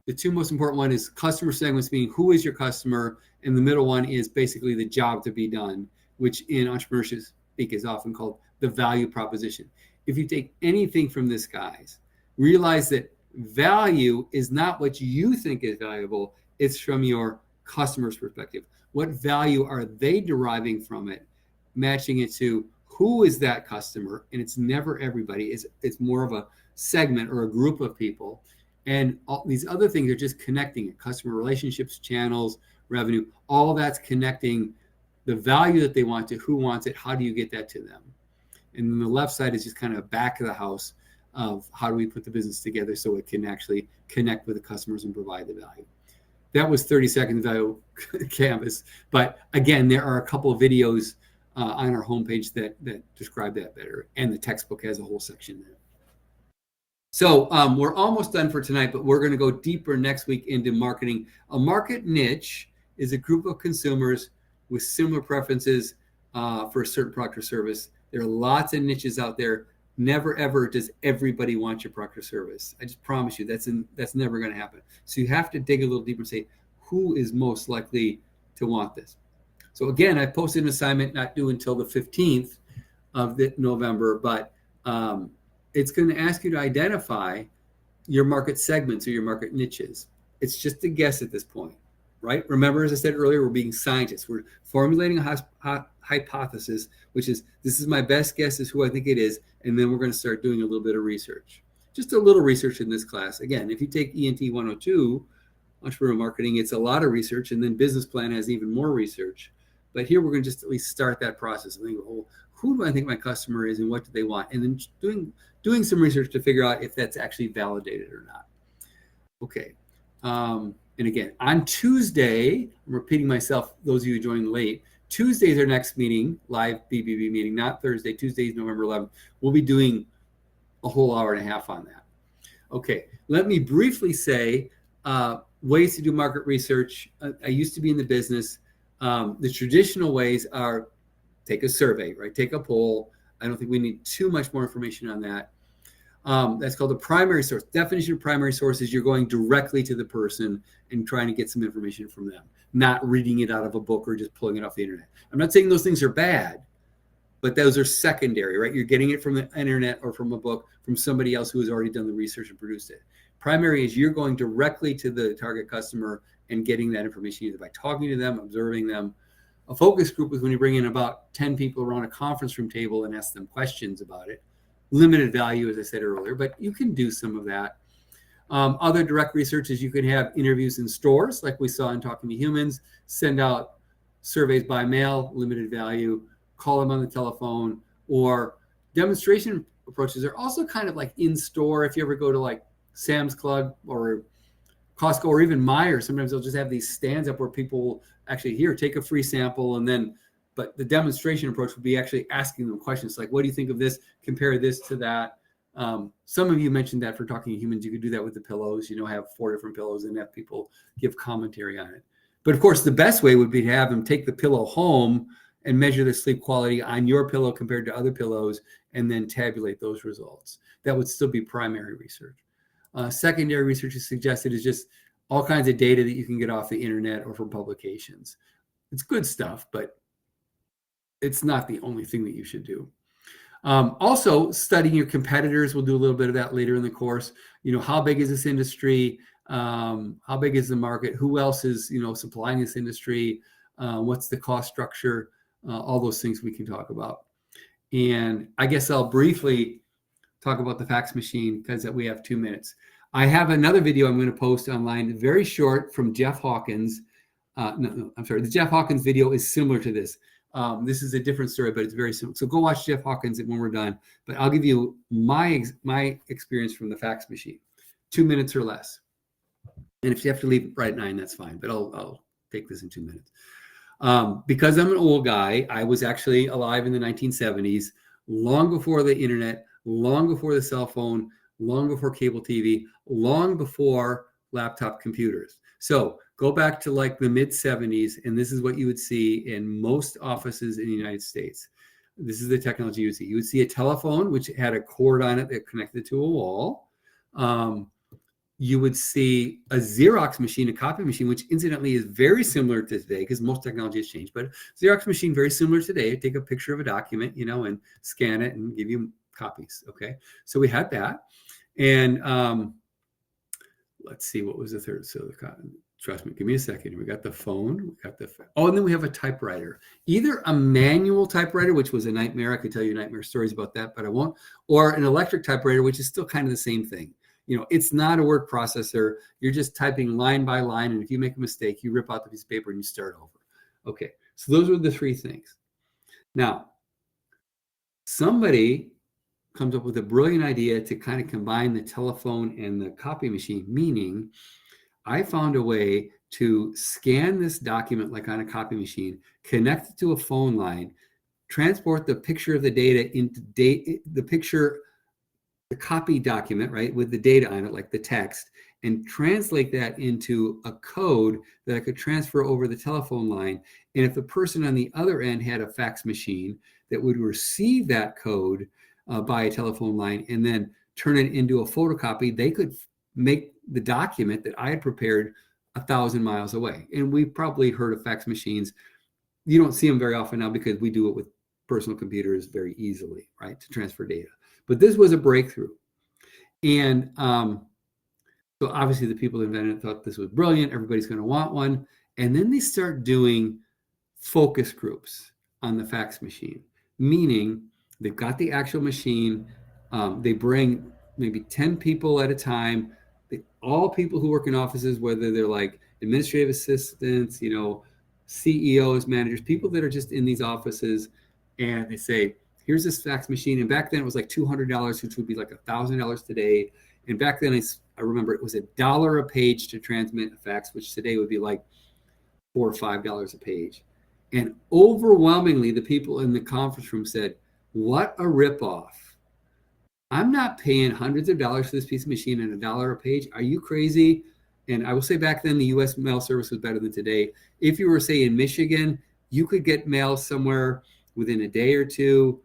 The 2 most important one is customer segments, meaning who is your customer, and the middle one is basically the job to be done, which in entrepreneurship speak is often called the value proposition. If you take anything from this, guys, realize that value is not what you think is valuable. It's from your customer's perspective. What value are they deriving from it? Matching it to who is that customer? And it's never everybody. It's more of a segment or a group of people. And all these other things are just connecting it. Customer relationships, channels, revenue, all that's connecting the value that they want to who wants it. How do you get that to them? And then the left side is just kind of back of the house of how do we put the business together so it can actually connect with the customers and provide the value. That was 30 seconds value canvas. But again, there are a couple of videos on our homepage that describe that better. And the textbook has a whole section there. So we're almost done for tonight, but we're going to go deeper next week into marketing. A market niche is a group of consumers with similar preferences for a certain product or service. There are lots of niches out there. Never, ever does everybody want your product or service. I just promise you that's never going to happen. So you have to dig a little deeper and say, who is most likely to want this? So again, I posted an assignment not due until the 15th of November, but it's going to ask you to identify your market segments or your market niches. It's just a guess at this point, right? Remember, as I said earlier, we're being scientists. We're formulating a hypothesis, which is this is my best guess is who I think it is, and then we're going to start doing a little bit of research. Just a little research in this class. Again, if you take ENT 102, entrepreneurial marketing, it's a lot of research, and then business plan has even more research. But here we're going to just at least start that process and think, oh, who do I think my customer is and what do they want? And then doing some research to figure out if that's actually validated or not. Okay. And again, on Tuesday, I'm repeating myself, those of you who joined late, Tuesday is our next meeting, live BBB meeting, not Thursday. Tuesday is November 11th. We'll be doing a whole hour and a half on that. Okay, let me briefly say ways to do market research. I used to be in the business. The traditional ways are take a survey, right? Take a poll. I don't think we need too much more information on that. That's called a primary source. Definition of primary source is you're going directly to the person and trying to get some information from them, not reading it out of a book or just pulling it off the internet. I'm not saying those things are bad, but those are secondary, right? You're getting it from the internet or from a book from somebody else who has already done the research and produced it. Primary is you're going directly to the target customer and getting that information either by talking to them, observing them. A focus group is when you bring in about 10 people around a conference room table and ask them questions about it. Limited value, as I said earlier, but you can do some of that. Other direct research is you could have interviews in stores, like we saw in Talking to Humans, send out surveys by mail, limited value, call them on the telephone, or demonstration approaches are also kind of like in store. If you ever go to like Sam's Club or Costco or even Meijer, sometimes they'll just have these stands up where people will actually take a free sample and then, but the demonstration approach would be actually asking them questions like, what do you think of this? Compare this to that. Some of you mentioned that for Talking to Humans, you could do that with the pillows, have 4 different pillows and have people give commentary on it. But of course, the best way would be to have them take the pillow home and measure the sleep quality on your pillow compared to other pillows and then tabulate those results. That would still be primary research. Secondary research is suggested is just all kinds of data that you can get off the internet or from publications. It's good stuff, but it's not the only thing that you should do. Also, studying your competitors. We'll do a little bit of that later in the course. How big is this industry? How big is the market? Who else is, supplying this industry? What's the cost structure? All those things we can talk about. And I guess I'll briefly talk about the fax machine because we have 2 minutes. I have another video I'm going to post online, very short, from Jeff Hawkins. The Jeff Hawkins video is similar to this. This is a different story, but it's very similar. So go watch Jeff Hawkins when we're done. But I'll give you my experience from the fax machine, 2 minutes or less. And if you have to leave right at 9, that's fine. But I'll take this in 2 minutes. Because I'm an old guy, I was actually alive in the 1970s, long before the internet, long before the cell phone, long before cable TV, long before laptop computers. So go back to like the mid 70s, and this is what you would see in most offices in the United States. This is the technology you would see. You would see a telephone, which had a cord on it that connected to a wall. You would see a Xerox machine, a copy machine, which incidentally is very similar to today because most technology has changed. But Xerox machine, very similar today. Take a picture of a document, and scan it and give you copies. Okay, so we had that, and let's see, what was the third? So trust me, give me a second. We got the phone, and then we have a typewriter. Either a manual typewriter, which was a nightmare. I could tell you nightmare stories about that, but I won't. Or an electric typewriter, which is still kind of the same thing. It's not a word processor. You're just typing line by line, and if you make a mistake, you rip out the piece of paper and you start over. Okay, so those were the 3 things. Now, somebody comes up with a brilliant idea to kind of combine the telephone and the copy machine, meaning I found a way to scan this document like on a copy machine, connect it to a phone line, transport the picture of the data into the picture, the copy document, right, with the data on it, like the text, and translate that into a code that I could transfer over the telephone line. And if the person on the other end had a fax machine that would receive that code by a telephone line and then turn it into a photocopy, they could make the document that I had prepared 1,000 miles away. And we've probably heard of fax machines. You don't see them very often now because we do it with personal computers very easily, right, to transfer data. But this was a breakthrough. And so obviously the people who invented it thought this was brilliant. Everybody's going to want one. And then they start doing focus groups on the fax machine, meaning they've got the actual machine. They bring maybe 10 people at a time. All people who work in offices, whether they're like administrative assistants, CEOs, managers, people that are just in these offices, and they say, here's this fax machine. And back then it was like $200, which would be like $1,000 today. And back then I remember it was $1 a page to transmit a fax, which today would be like $4 or $5 a page. And overwhelmingly, the people in the conference room said, what a ripoff. I'm not paying hundreds of dollars for this piece of machine and $1 a page. Are you crazy? And I will say back then, the U.S. mail service was better than today. If you were, say, in Michigan, you could get mail somewhere within a day or two,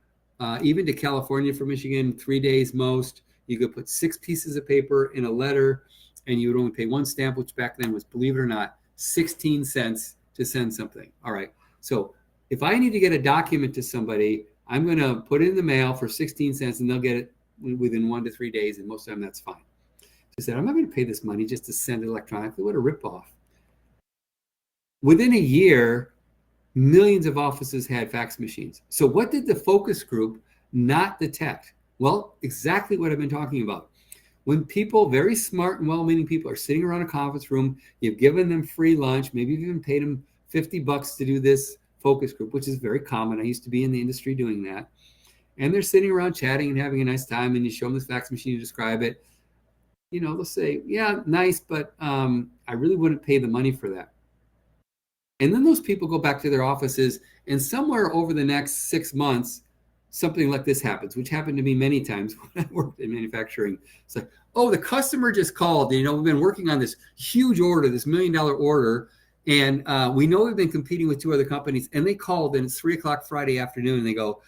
even to California from Michigan, 3 days most. You could put 6 pieces of paper in a letter, and you would only pay 1 stamp, which back then was, believe it or not, 16 cents to send something. All right. So if I need to get a document to somebody, I'm going to put it in the mail for 16 cents, and they'll get it within 1 to 3 days, and most of the time that's fine. I said, I'm not going to pay this money just to send it electronically. What a ripoff. Within a year, millions of offices had fax machines. So what did the focus group not detect? Well, exactly what I've been talking about. When people, very smart and well-meaning people, are sitting around a conference room, you've given them free lunch, maybe you've even paid them $50 to do this focus group, which is very common. I used to be in the industry doing that. And they're sitting around chatting and having a nice time, and you show them this fax machine, you describe it. They'll say, yeah, nice, but I really wouldn't pay the money for that. And then those people go back to their offices, and somewhere over the next 6 months, something like this happens, which happened to me many times when I worked in manufacturing. It's like, oh, the customer just called. We've been working on this huge order, this $1 million order, and we know we've been competing with 2 other companies. And they called, and it's 3:00 Friday afternoon, and they go,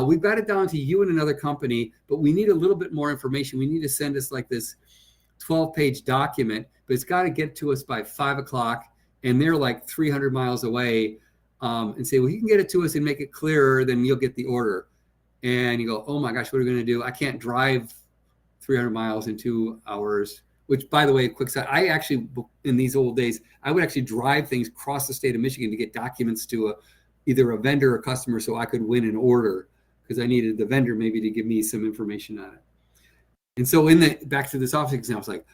we've got it down to you and another company, but we need a little bit more information. We need to send us like this 12-page document, but it's got to get to us by 5:00. And they're like 300 miles away, and say, well, you can get it to us and make it clearer, then you'll get the order. And you go, oh my gosh, what are we going to do? I can't drive 300 miles in 2 hours, which, by the way, quick side, I actually, in these old days, I would actually drive things across the state of Michigan to get documents to either a vendor or customer so I could win an order, because I needed the vendor maybe to give me some information on it. And so back to this office example, I was like,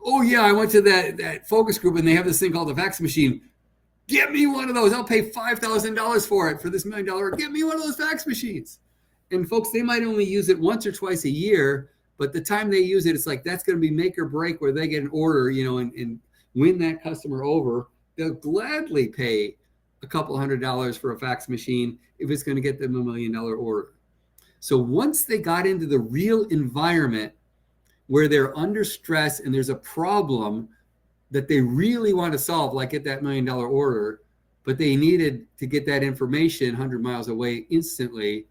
oh yeah, I went to that focus group and they have this thing called the fax machine. Get me one of those. I'll pay $5,000 for it for this $1 million. Get me one of those fax machines. And folks, they might only use it once or twice a year, but the time they use it, it's like that's going to be make or break where they get an order, and win that customer over. They'll gladly pay a couple $100 for a fax machine if it's going to get them $1 million order. So once they got into the real environment where they're under stress and there's a problem that they really want to solve, like get that $1 million order, but they needed to get that information 100 miles away instantly,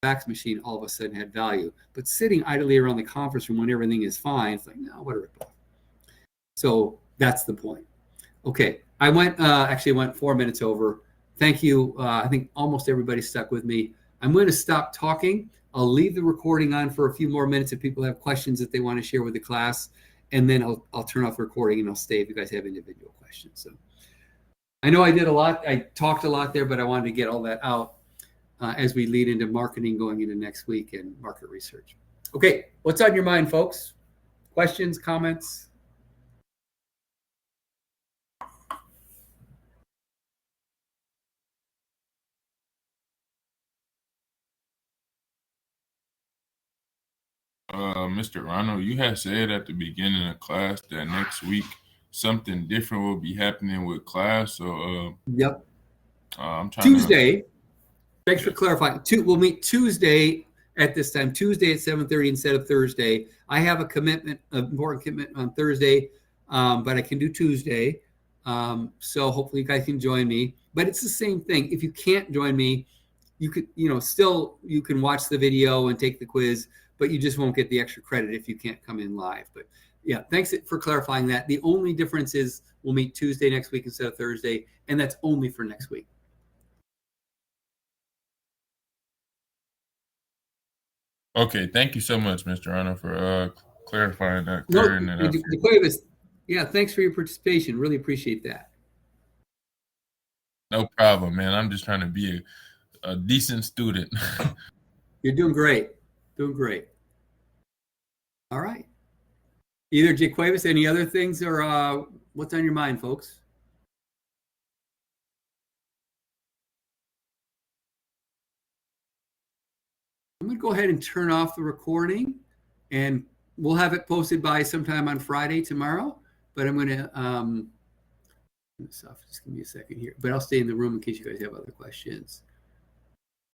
fax machine all of a sudden had value. But sitting idly around the conference room when everything is fine, it's like, no, what a ripoff. So that's the point. Okay, I went 4 minutes over. Thank you. I think almost everybody stuck with me. I'm going to stop talking. I'll leave the recording on for a few more minutes if people have questions that they want to share with the class, and then I'll turn off the recording and I'll stay if you guys have individual questions. So I know I did a lot. I talked a lot there, but I wanted to get all that out as we lead into marketing going into next week and market research. Okay, what's on your mind, folks? Questions, comments? Mr. Ronald, you had said at the beginning of class that next week something different will be happening with class. So Yep. I'm trying Tuesday. Thanks for Yeah. clarifying. We'll meet Tuesday at this time, Tuesday at 7:30 instead of Thursday. I have a commitment, an important commitment on Thursday, but I can do Tuesday. So hopefully you guys can join me. But it's the same thing. If you can't join me, you could, still you can watch the video and take the quiz, but you just won't get the extra credit if you can't come in live. But yeah, thanks for clarifying that. The only difference is we'll meet Tuesday next week instead of Thursday, and that's only for next week. Okay, thank you so much, Mr. Ronald, for clarifying that, No, clearing it up. yeah, thanks for your participation. Really appreciate that. No problem, man. I'm just trying to be a decent student. You're doing great. Doing great. All right. Either Jay Cuevas, any other things, or what's on your mind, folks? I'm going to go ahead and turn off the recording, and we'll have it posted by sometime on Friday tomorrow. But I'm going to just give me a second here. But I'll stay in the room in case you guys have other questions.